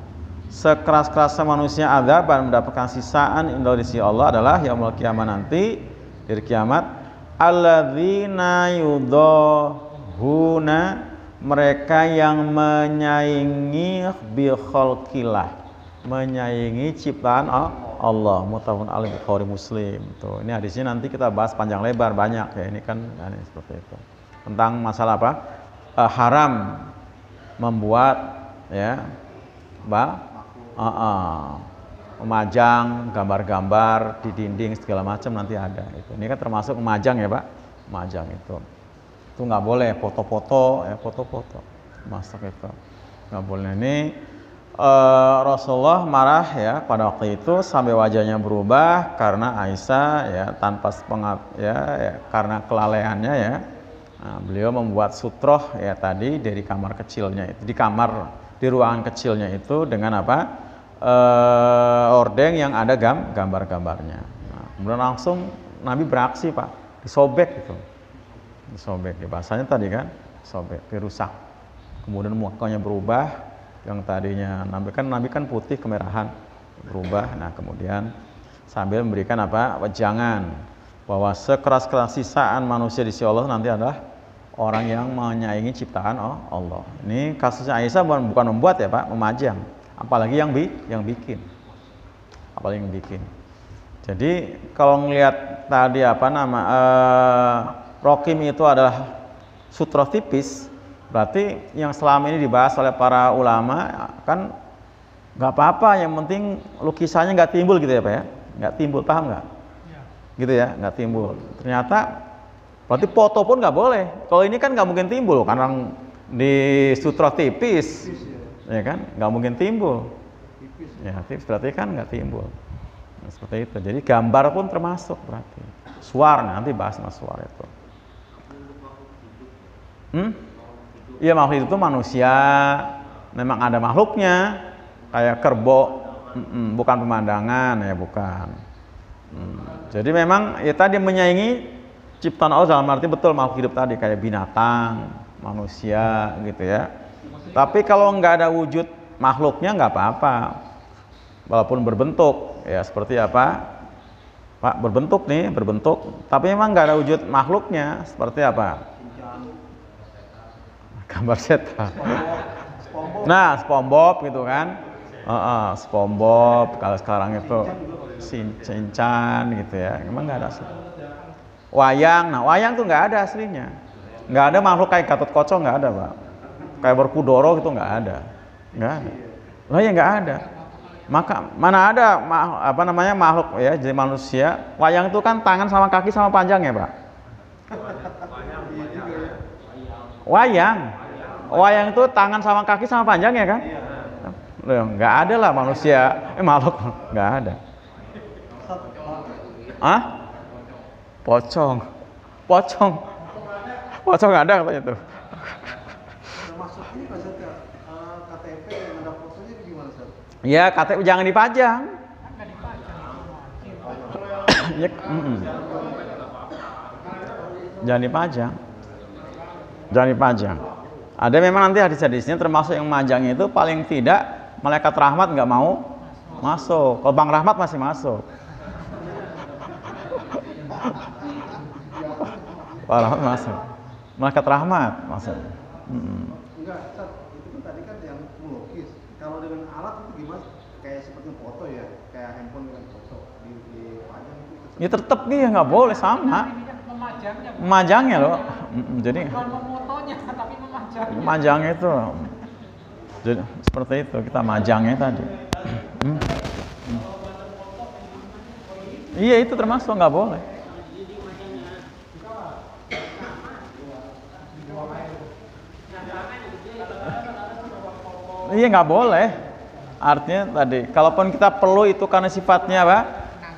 Sekeras-kerasnya manusia adzaban, mendapatkan sisaan indah di sisi Allah adalah yaumul kiamah, nanti dari kiamat, alladzina yudhuna, mereka yang menyaingi bi khalqillah, menyaingi ciptaan Allah. Muttafaqun alaih, Bukhari Muslim. Tuh, ini hadisnya nanti kita bahas panjang lebar banyak ya, ini kan ini seperti itu. tentang masalah apa? Haram membuat ya, memajang gambar-gambar di dinding segala macam nanti ada. Ini kan termasuk memajang ya Pak, memajang itu nggak boleh, foto-foto ya, foto-foto masuk itu nggak boleh. Ini Rasulullah marah ya pada waktu itu sampai wajahnya berubah karena Aisyah ya tanpa sepengat ya, karena kelalaiannya ya. Nah, beliau membuat sutroh ya tadi dari kamar kecilnya itu, di ruangan kecilnya itu dengan apa? Ordeng yang ada gambar-gambarnya. Nah, kemudian langsung Nabi beraksi Pak, disobek gitu, disobek ya, bahasanya tadi kan, sobek, dirusak. Kemudian mukanya berubah, yang tadinya Nabi kan putih kemerahan, berubah. Nah kemudian sambil memberikan apa? Wejangan bahwa sekeras-keras sisaan manusia di sisi Allah nanti adalah orang yang menyaingi ciptaan Allah. Ini kasusnya Aisyah bukan membuat ya Pak, memajang. Apalagi yang bikin. Apalagi yang bikin. Jadi kalau ngelihat tadi apa nama rokim itu adalah sutra tipis, berarti yang selama ini dibahas oleh para ulama kan nggak apa-apa, yang penting lukisannya nggak timbul gitu ya Pak ya, nggak timbul, paham nggak? Gitu ya, nggak timbul. Ternyata berarti foto pun nggak boleh. Kalau ini kan nggak mungkin timbul karena di sutra tipis. Ya kan, nggak mungkin timbul. Ya, tipis berarti kan nggak timbul. Nah, seperti itu. Jadi gambar pun termasuk berarti. Suar, nanti bahas mas suar itu. Iya, makhluk itu manusia. Memang ada makhluknya, kayak kerbau, bukan pemandangan ya, bukan. Jadi memang ya tadi menyaingi ciptaan Allah dalam arti betul makhluk hidup tadi kayak binatang, manusia gitu ya. Tapi kalau nggak ada wujud makhluknya nggak apa-apa, walaupun berbentuk ya seperti apa Pak, berbentuk, tapi memang nggak ada wujud makhluknya seperti apa? Gambar setan. Nah, SpongeBob gitu kan? SpongeBob kalau sekarang itu Shinchan gitu ya, emang nggak ada asli. Wayang, nah wayang tuh nggak ada aslinya, nggak ada makhluk kayak Gatot-Kaca, nggak ada Pak. Kayak Berkudoro gitu nggak ada. Lah ya nggak ada. Maka mana ada apa namanya makhluk ya jadi manusia. Wayang itu kan tangan sama kaki sama panjang ya Pak. Wayang itu tangan sama kaki sama panjang ya kan? Loh, nggak ada lah manusia, makhluk nggak ada. Pocong ada katanya tuh. Termasuk ini maksudnya KTP yang ada fotonya gimana Sir? Ya KTP jangan dipajang. Ya, jangan dipajang. Ada memang nanti hadis-hadisnya termasuk yang majangnya itu paling tidak malaikat rahmat nggak mau masuk. Kalau Bang Rahmat masih masuk. Pak Rahmat masuk. Malaikat rahmat masuk. Enggak, itu kan tadi kan yang melukis. Kalau dengan alat itu gimana? Kayak seperti foto ya, kayak handphone dengan foto dipajang itu. Ya tetap dia nggak boleh sama. Memajangnya loh. Jadi Bukan memotonya, tapi memajangnya. memajangnya itu. Jadi seperti itu kita majangnya tadi. Iya itu termasuk nggak boleh. Iya nggak boleh. Artinya tadi, kalaupun kita perlu itu karena sifatnya apa?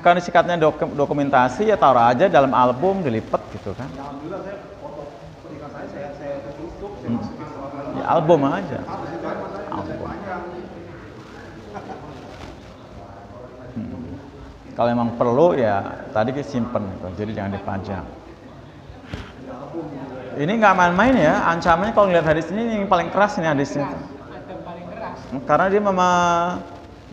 Karena sifatnya dokumentasi ya taruh aja dalam album dilipat gitu kan. Alhamdulillah saya foto pernikahan saya tutup, saya masukin ke Ya, album aja. album. Kalau emang perlu ya tadi simpen gitu. Jadi jangan dipajang. Ini nggak main-main ya. Ancamannya kalau ngeliat hadis ini yang paling keras ini hadisnya. Karena dia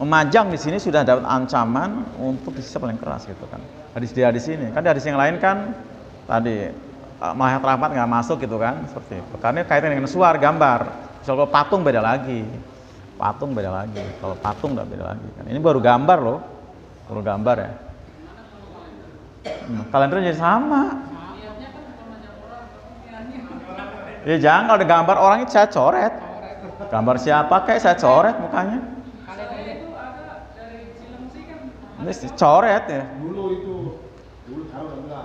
memajang di sini sudah dapat ancaman untuk sisa paling keras gitu kan. Hadis ini. Kan di hadis yang lain kan tadi malaikat rahmat nggak masuk gitu kan, seperti itu. Karena kaitan dengan suar gambar. Kalau patung beda lagi. Kalau patung nggak beda lagi kan. Ini baru gambar loh. Baru gambar ya. Kalendernya jadi sama. Ya jangan kalau digambar orang itu saya coret. Gambar siapa kayak saya coret mukanya. Ini coret ya. Dulu sekarang enggak.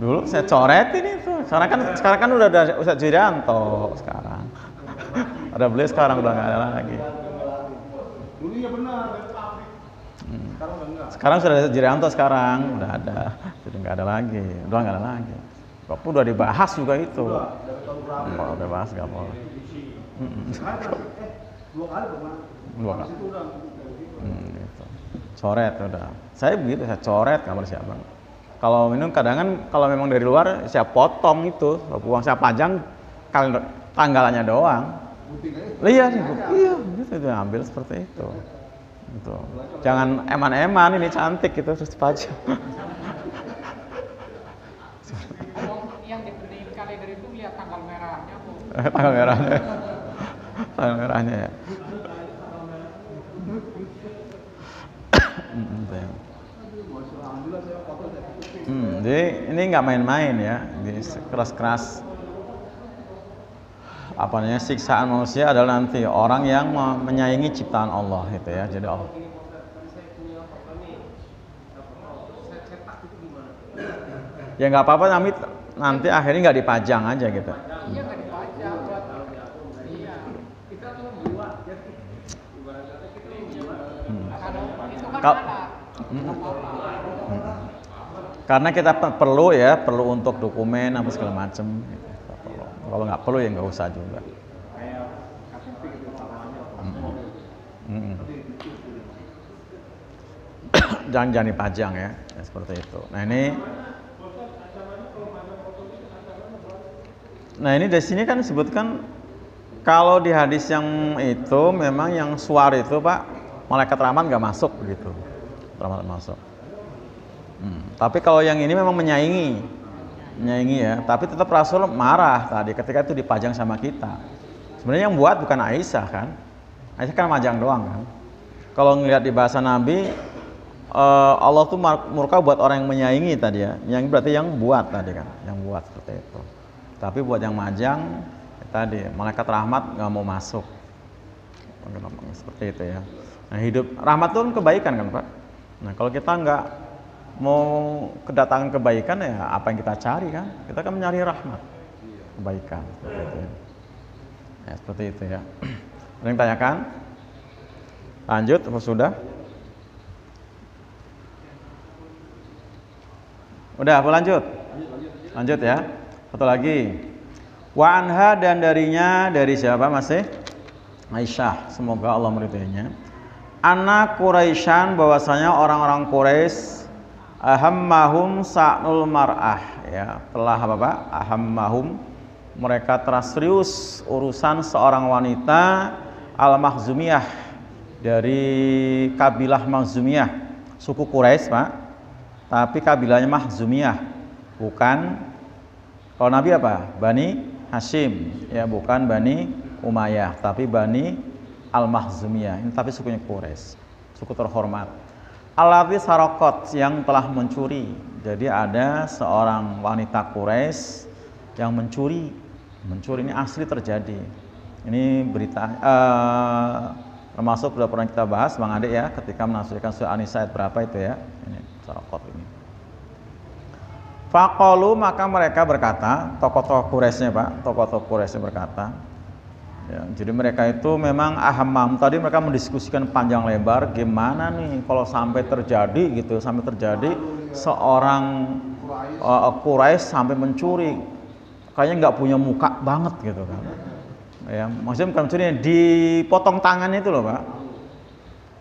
Dulu saya coretin itu. Sekarang kan udah ada Ustadz Jirianto sekarang. Ada beliau sekarang udah nggak ada lagi. Dulu ya benar, pabrik. Sekarang udah enggak. Sekarang sudah ada Jirianto sekarang udah ada. Jadi nggak ada lagi. Udah nggak ada lagi. Kok udah dibahas juga itu. Udah dibahas nggak boleh. Dua kali pernah. Dua kali. Itu udah. Gitu. Coret udah. Saya begitu, saya coret gambar siapa. Kalau minum kadang kalau memang dari luar saya potong itu, uang saya pajang tanggalannya doang. Iya, gitu ambil seperti itu. Gitu. Jangan eman-eman ini cantik gitu terus dipajang. Yang diberi kalender itu lihat tanggal merahnya kok. Tanggal merahnya. Tanggal merahnya ya. Jadi ini nggak main-main ya, jadi keras-keras. Apa namanya, siksaan manusia adalah nanti orang yang menyaingi ciptaan Allah gitu ya. Jadi Allah. Ya nggak apa-apa, nanti akhirnya nggak dipajang aja gitu. Iya nggak dipajang buat. Iya. Kita tuh buat jadi kalau itu kan Kal- Karena kita perlu untuk dokumen apa segala macem. Gitu. Kalau nggak perlu ya nggak usah juga. Jangan dipajang ya, seperti itu. Nah ini dari sini kan disebutkan kalau di hadis yang itu memang yang suar itu Pak, malaikat rahmat nggak masuk begitu, rahmat masuk. Tapi kalau yang ini memang menyaingi ya. Tapi tetap Rasul marah tadi ketika itu dipajang sama kita. Sebenarnya yang buat bukan Aisyah kan? Aisyah kan majang doang kan? Kalau ngelihat di bahasa Nabi, Allah tuh murka buat orang yang menyaingi tadi ya. Yang berarti yang buat tadi kan, yang buat seperti itu. Tapi buat yang majang tadi malaikat rahmat nggak mau masuk. Seperti itu ya. Nah hidup rahmat itu kan kebaikan kan Pak. Nah kalau kita nggak mau kedatangan kebaikan ya apa yang kita cari kan? Kita kan mencari rahmat, kebaikan. Seperti itu ya. Ya seperti itu ya. Ada yang tanyakan? Lanjut apa sudah? Udah apa lanjut? Lanjut ya. Satu lagi. Wa anha, dan darinya, dari siapa masih? Aisyah, semoga Allah meridhoinya. Anna Quraisyan, bahwasanya orang-orang Quraisy ahammahum sa'nul mar'ah ya, telah apa Pak? Ahammahum, mereka telah serius urusan seorang wanita al-Makhzumiyah, dari kabilah Makhzumiyah, suku Quraisy Pak, tapi kabilahnya Makhzumiyah, bukan kalau Nabi apa? Bani Hashim ya, bukan Bani Umayyah, tapi Bani Al-Makhzumiyah. Ini tapi sukunya Quraisy, suku terhormat. Allati sarakot, yang telah mencuri. Jadi ada seorang wanita Quraisy yang mencuri ini asli terjadi. Ini berita termasuk sudah pernah kita bahas Bang Ade ya, ketika menafsirkan surah An-Nisa ayat berapa itu ya. Ini sarakot ini. Faqalu, maka mereka berkata, tokoh-tokoh Quraisynya Pak, tokoh-tokoh Quraisy berkata, ya, jadi mereka itu memang ahammam, tadi mereka mendiskusikan panjang lebar gimana nih kalau sampai terjadi gitu, sampai terjadi seorang Quraisy sampai mencuri, kayaknya nggak punya muka banget gitu kan. Ya, maksudnya bukan mencuri, dipotong tangannya itu loh Pak.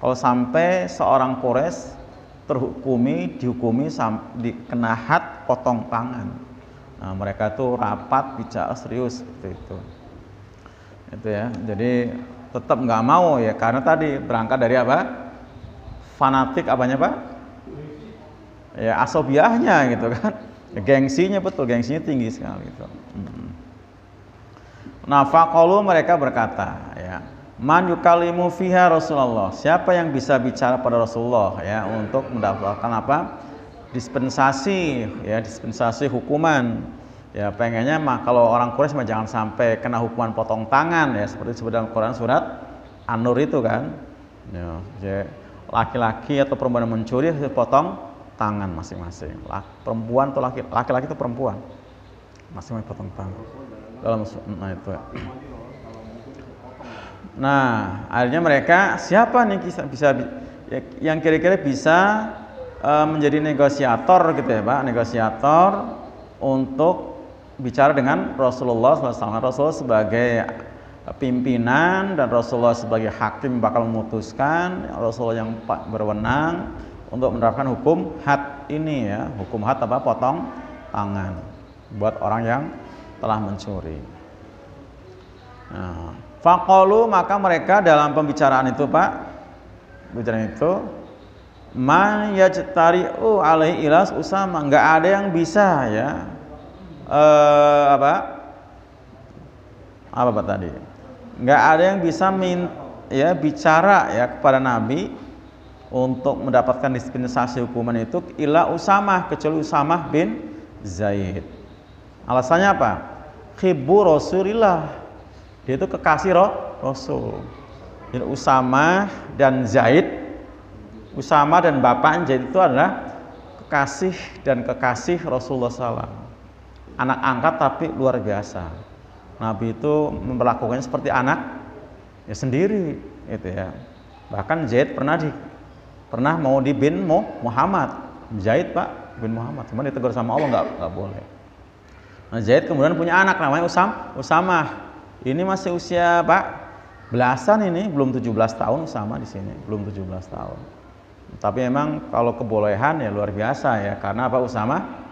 Kalau sampai seorang Quraisy dihukumi dikena had potong tangan. Nah, mereka tuh rapat bicara serius seperti itu. Itu ya. Jadi tetap nggak mau ya, karena tadi berangkat dari apa? Fanatik apanya Pak? Ya asobiahnya gitu kan. Ya, gengsinya betul, gengsinya tinggi sekali gitu. Nah, faqalu, mereka berkata ya, man yukalimu fiha Rasulullah, siapa yang bisa bicara pada Rasulullah ya untuk mendapatkan apa? Dispensasi ya, dispensasi hukuman Ya pengennya mah kalau orang Quraisy mah jangan sampai kena hukuman potong tangan ya, seperti disebut dalam Quran surat An-Nur itu kan. Ya, laki-laki atau perempuan yang mencuri harus potong tangan masing-masing. Perempuan atau laki-laki itu perempuan masing-masing potong tangan. Dalam itu. Nah, akhirnya mereka siapa nih bisa yang kira-kira bisa menjadi negosiator gitu ya Pak, negosiator untuk bicara dengan Rasulullah SAW. Rasulullah sebagai pimpinan dan Rasulullah sebagai hakim bakal memutuskan, Rasulullah yang berwenang untuk menerapkan hukum had ini ya, hukum had apa? Potong tangan buat orang yang telah mencuri. Nah, faqalu maka mereka dalam pembicaraan itu Pak, pembicaraan itu man yajtari'u alaihi ilas Usama, nggak ada yang bisa ya apa Pak tadi, nggak ada yang bisa bicara ya kepada Nabi untuk mendapatkan dispensasi hukuman itu illa Usamah, kecuali Usamah bin Zaid. Alasannya apa? Hibbu Rasulillah, dia itu kekasih Rasul. Jadi Usamah dan Zaid, Usamah dan bapaknya Zaid itu adalah kekasih Rasulullah SAW. Anak angkat tapi luar biasa. Nabi itu memperlakukannya seperti anak ya sendiri itu ya. Bahkan Zaid pernah mau di bin Muhammad. Zaid Pak bin Muhammad, cuma ditegur sama Allah nggak boleh. Nah, Zaid kemudian punya anak namanya Usamah. Ini masih usia Pak belasan, ini belum 17 tahun Usamah di sini, belum 17 tahun. Tapi memang kalau kebolehan ya luar biasa ya, karena apa? Usamah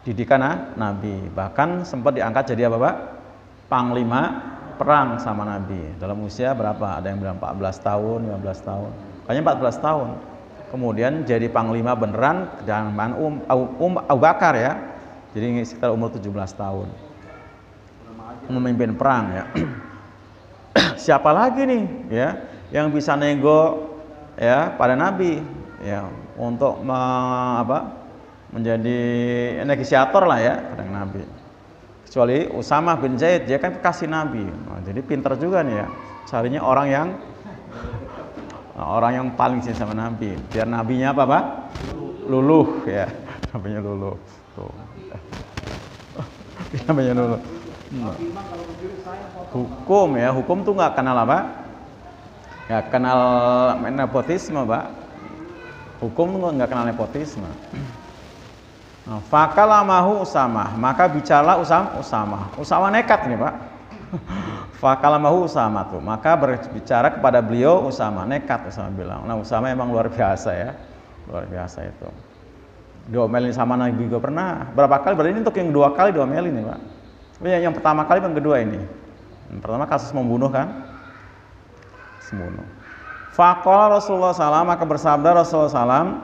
didikan Nabi, bahkan sempat diangkat jadi apa Pak? Panglima perang sama Nabi dalam usia berapa? Ada yang bilang 14 tahun, 15 tahun, kayaknya 14 tahun. Kemudian jadi panglima beneran zaman Abu Bakar ya, jadi sekitar umur 17 tahun memimpin perang ya. Siapa lagi nih ya yang bisa nego ya pada Nabi ya untuk menjadi negosiator lah ya pada Nabi, kecuali Usamah bin Zaid, dia kan kekasih Nabi. Nah, jadi pintar juga nih ya carinya orang yang paling cinta sama Nabi, biar nabinya apa Pak? Luluh ya, nabinya luluh tuh. Namanya luluh. Hukum tuh nggak kenal apa? Nggak kenal nepotisme Pak. Hukum tuh nggak kenal nepotisme. Fakalamahu Usamah, maka bicaralah Usamah nekat nih Pak. Fakalamahu Usamah tuh, maka berbicara kepada beliau Usamah, nekat Usamah bilang. Nah Usamah emang luar biasa ya, luar biasa itu. Diomelin sama Nabi juga pernah. Berapa kali? Berarti ini untuk yang 2 kali diomelin nih Pak. Yang pertama kali yang kedua ini. Yang pertama kasus membunuh kan? Membunuh. Faqala Rasulullah SAW, maka bersabda Rasulullah SAW,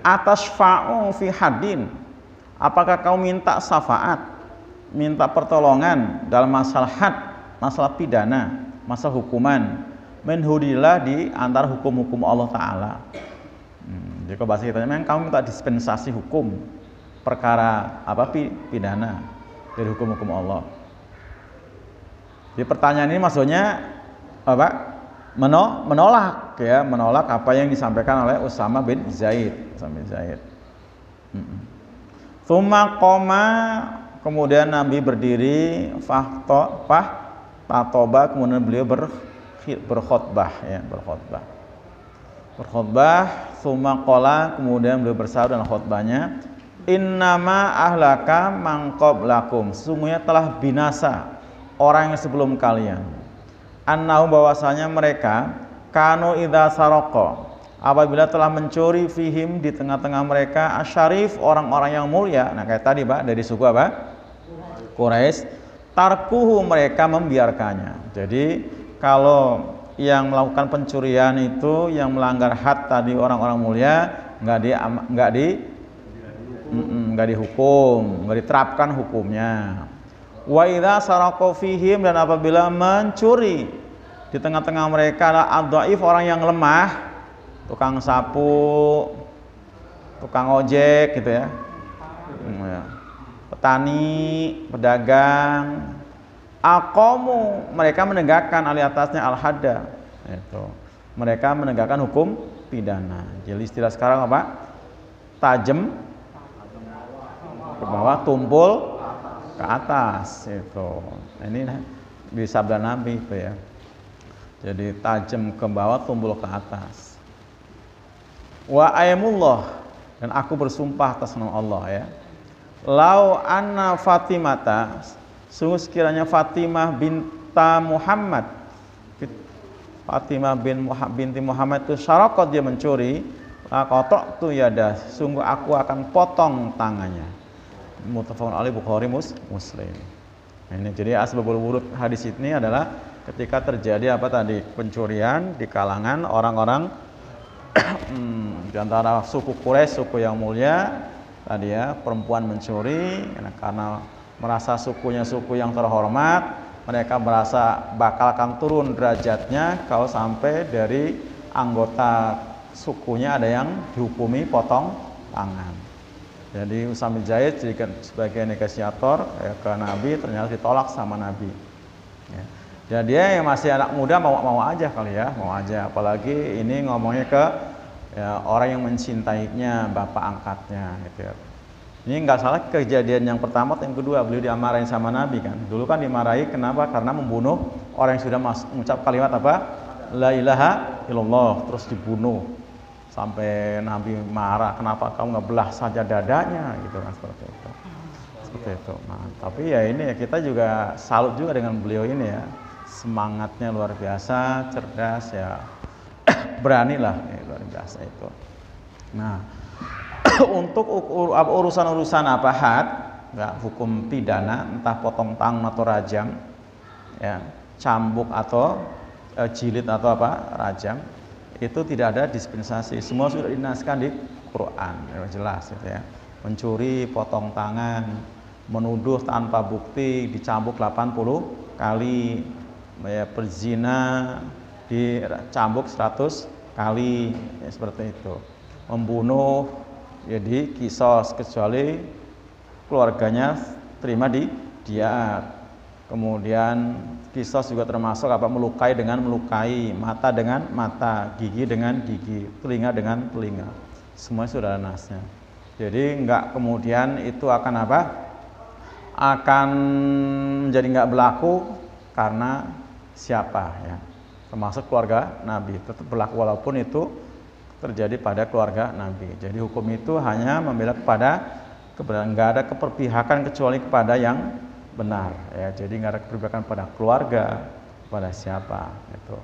atasfa'u fi hadin, apakah kau minta syafaat, minta pertolongan dalam masalah had, masalah pidana, masalah hukuman, menhudillah di antara hukum-hukum Allah Ta'ala. Jadi bahasa kita memang kamu minta dispensasi hukum perkara apa pidana dari hukum-hukum Allah. Di pertanyaan ini maksudnya apa? Menolak ya, menolak apa yang disampaikan oleh Usamah bin Zaid. Tsumma qoma, kemudian Nabi berdiri, tatoba, kemudian beliau berkhutbah ya, berkhutbah. Tsumma qala, kemudian beliau bersabda dalam khutbahnya, innama ahlaka man qablakum, sesungguhnya telah binasa orang yang sebelum kalian. Annahu, bahwasanya mereka kanu idza saroko, apabila telah mencuri fihim di tengah-tengah mereka asyarif, orang-orang yang mulia. Nah kayak tadi Pak, dari suku apa? Quraisy. Tarkuhu, mereka membiarkannya. Jadi kalau yang melakukan pencurian itu yang melanggar had tadi orang-orang mulia nggak dihukum, nggak diterapkan hukumnya. Wa idza saraqu fihim, dan apabila mencuri di tengah-tengah mereka adalah ad-dhaif, orang yang lemah, tukang sapu, tukang ojek gitu ya. petani, pedagang. Aqamu, mereka menegakkan alih atasnya al-hadda. Itu. Mereka menegakkan hukum pidana. Jadi istilah sekarang apa? Tajam ke bawah, tumpul ke atas. Itu. Ini di sabda Nabi itu ya. Jadi tajam ke bawah, tumpul ke atas. Wa aymullah, dan aku bersumpah atas nama Allah ya. Lau anna Fatimata, sungguh sekiranya Fatimah binta Muhammad, Fatimah binti Muhammad itu syarakat, dia mencuri, qatok tu yada, sungguh aku akan potong tangannya. Muttafaqun alaih, Bukhari Muslim. Ini jadi asbabul wurud hadis ini adalah ketika terjadi apa tadi, pencurian di kalangan orang-orang di antara suku Quraisy, suku yang mulia tadi ya, perempuan mencuri karena merasa sukunya suku yang terhormat, mereka merasa bakal akan turun derajatnya kalau sampai dari anggota sukunya ada yang dihukumi potong tangan. Jadi Usama bin Zaid jadikan sebagai negosiator ya, ke Nabi, ternyata ditolak sama Nabi. Ya. Ya dia yang masih anak muda mau aja kali ya, mau aja. Apalagi ini ngomongnya ke ya, orang yang mencintainya, bapak angkatnya gitu ya. Ini nggak salah kejadian yang pertama atau yang kedua, beliau dimarahin sama Nabi kan. Dulu kan dimarahi kenapa? Karena membunuh orang yang sudah mengucap kalimat apa? La ilaha illallah, terus dibunuh. Sampai Nabi marah, kenapa kamu nggak belah saja dadanya gitu kan, seperti itu. Seperti itu. Nah, tapi ya ini ya, kita juga salut juga dengan beliau ini ya. Semangatnya luar biasa, cerdas ya. Beranilah ya, luar biasa itu. Nah, untuk urusan-urusan apa had, ya, hukum pidana, entah potong tangan atau rajam, ya, cambuk atau jilid atau apa, rajam, itu tidak ada dispensasi. Semua sudah dinaskan di Quran, ya, jelas gitu ya. Mencuri potong tangan, menuduh tanpa bukti dicambuk 80 kali, ya, berzina dicambuk 100 kali, ya, seperti itu. Membunuh jadi kisos kecuali keluarganya terima di diat. Kemudian kisos juga termasuk apa, melukai dengan melukai, mata dengan mata, gigi dengan gigi, telinga dengan telinga. Semua sudah ada nasnya. Jadi enggak kemudian itu akan apa? Akan menjadi enggak berlaku karena siapa ya? Termasuk keluarga Nabi, tetap berlaku walaupun itu terjadi pada keluarga Nabi. Jadi hukum itu hanya membela kepada kebenaran, enggak ada keperpihakan kecuali kepada yang benar ya. Jadi nggak ada keberpihakan pada keluarga, pada siapa itu.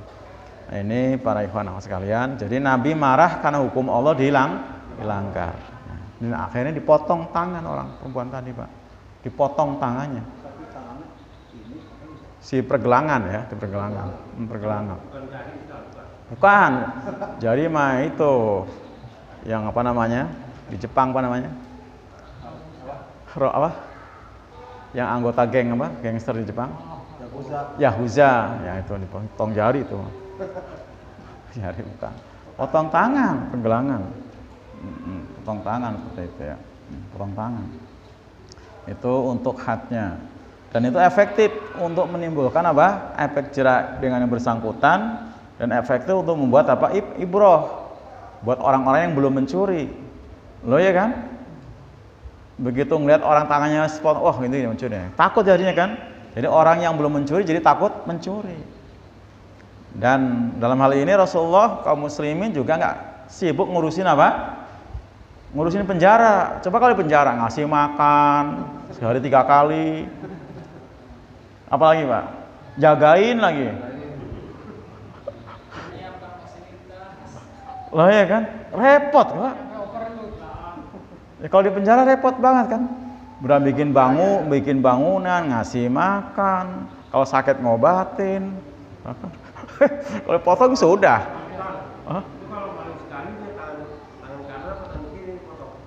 Nah, ini para ikhwan sekalian, jadi Nabi marah karena hukum Allah dilanggar. Nah, dan akhirnya dipotong tangan orang perempuan tadi, Pak. Dipotong tangannya. Si pergelangan ya, di pergelangan. Bukan. Jadi mah itu yang apa namanya? Di Jepang apa namanya? Apa? Yang anggota geng apa? Gangster di Jepang? Yakuza. Ya itu dipotong jari itu. Jari bukan. Potong tangan, pergelangan. Potong tangan seperti itu ya. Potong tangan. Itu untuk hadnya. Dan itu efektif untuk menimbulkan apa? Efek jerak dengan yang bersangkutan, dan efektif untuk membuat apa? Ibroh buat orang-orang yang belum mencuri. Loh ya kan? Begitu ngeliat orang tangannya spot, wah ini mencuri, takut jadinya kan. Jadi orang yang belum mencuri jadi takut mencuri. Dan dalam hal ini Rasulullah kaum muslimin juga nggak sibuk ngurusin apa? Ngurusin penjara. Coba kalau penjara ngasih makan sehari 3 kali, apalagi Pak, jagain lagi. Lah ya kan, repot Pak. Ya, kalau di penjara repot banget kan, udah bikin bangunan, ngasih makan, kalau sakit ngobatin, kalau potong sudah.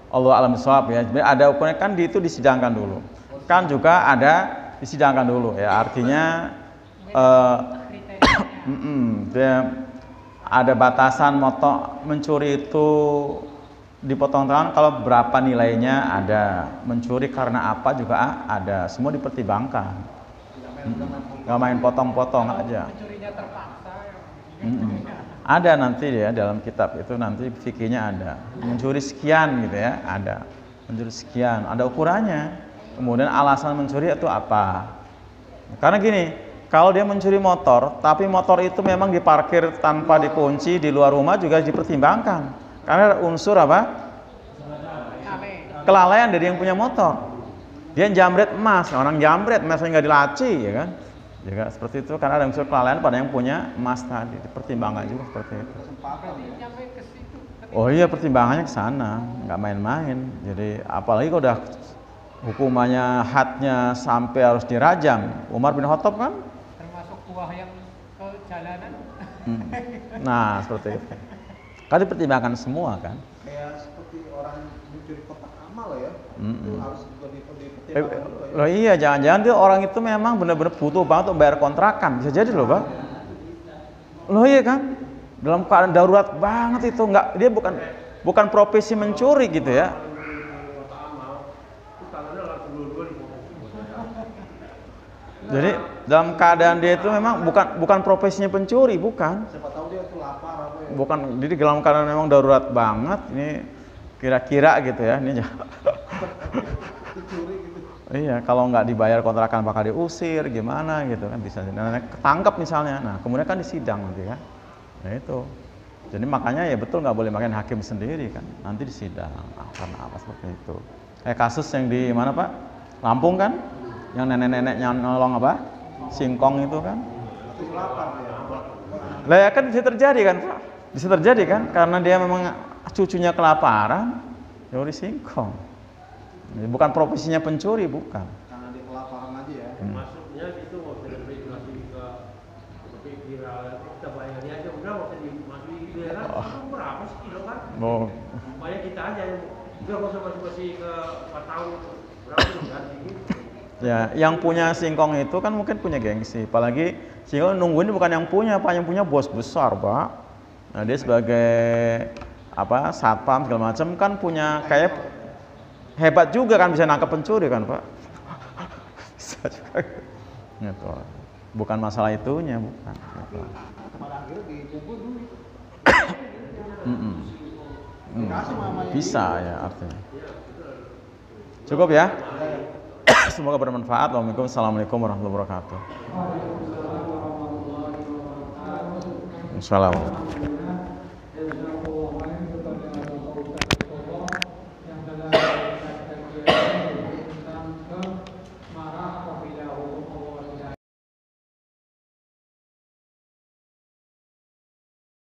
Allah alam shawab ya. Ada ukurannya kan, itu disidangkan dulu. Kan juga ada disidangkan dulu ya. Artinya dia ada batasan motor mencuri itu dipotong tangan kalau berapa nilainya ada, mencuri karena apa juga ada, semua dipertimbangkan. Nggak main potong-potong aja. Mencurinya terpaksa. Ada nanti ya dalam kitab itu nanti fikihnya ada. Mencuri sekian gitu ya, ada. Mencuri sekian, ada ukurannya. Kemudian alasan mencuri itu apa? Karena gini, kalau dia mencuri motor, tapi motor itu memang diparkir tanpa dikunci di luar rumah juga dipertimbangkan. Karena ada unsur apa? Kelalaian dari yang punya motor. Dia jamret emas, orang jamret emasnya nggak dilaci, ya kan? Juga seperti itu karena ada unsur kelalaian pada yang punya emas tadi, dipertimbangkan juga seperti itu. Oh iya, pertimbangannya ke sana, nggak main-main. Jadi apalagi kalau udah hukumannya hadnya sampai harus dirajam. Umar bin Khattab kan? Termasuk buah yang ke jalanan. Nah, seperti itu. Kan dipertimbangkan semua kan? Kayak seperti orang mencuri kotak amal ya. Itu harus juga dipertimbangkan juga ya. Loh iya, jangan-jangan dia orang itu memang benar-benar butuh banget untuk bayar kontrakan. Bisa jadi loh, Pak. Loh iya kan? Dalam keadaan darurat banget itu, nggak, dia bukan profesi mencuri gitu ya. Jadi dalam keadaan dia itu memang bukan profesinya pencuri, bukan. Siapa tahu dia tuh lapar apa ya. Bukan, jadi dalam keadaan memang darurat banget ini kira-kira gitu ya. Ini Dicuri gitu. iya, kalau nggak dibayar kontrakan bakal diusir gimana gitu kan, bisa ketangkep misalnya. Nah, kemudian kan disidang nanti kan. Nah itu. Jadi makanya ya betul nggak boleh makan hakim sendiri kan. Nanti disidang. Karena apa seperti itu. Kayak kasus yang di mana Pak? Lampung kan? Yang nenek-neneknya nolong apa? Singkong itu kan? Itu lapar ya. Lah ya kan bisa terjadi kan Pak? Bisa terjadi kan? Karena dia memang cucunya kelaparan, nyuri singkong. Bukan profesinya pencuri, bukan. Karena dia kelaparan aja ya. Maksudnya gitu nggak usah diregulasi ke viral, kita bayarnya aja udah nggak usah dimasuki daerah. Itu berapa sih kilo kan? Oh. Banyak kita aja yang udah nggak usah masuk ke 4 tahun berapa ganti gitu. Ya, yang punya singkong itu kan mungkin punya gengsi. Apalagi singkong nungguin bukan yang punya, Pak, yang punya bos besar, Pak. Nah, dia sebagai apa? Satpam segala macam kan punya kayak hebat juga kan, bisa nangkep pencuri kan, Pak. Bisa juga. Gitu. Bukan masalah itunya, bukan. Gitu. Pada akhirnya dikubur dulu. Bisa ya artinya. Cukup ya? Semoga bermanfaat. Wassalamualaikum warahmatullahi wabarakatuh. Assalamualaikum.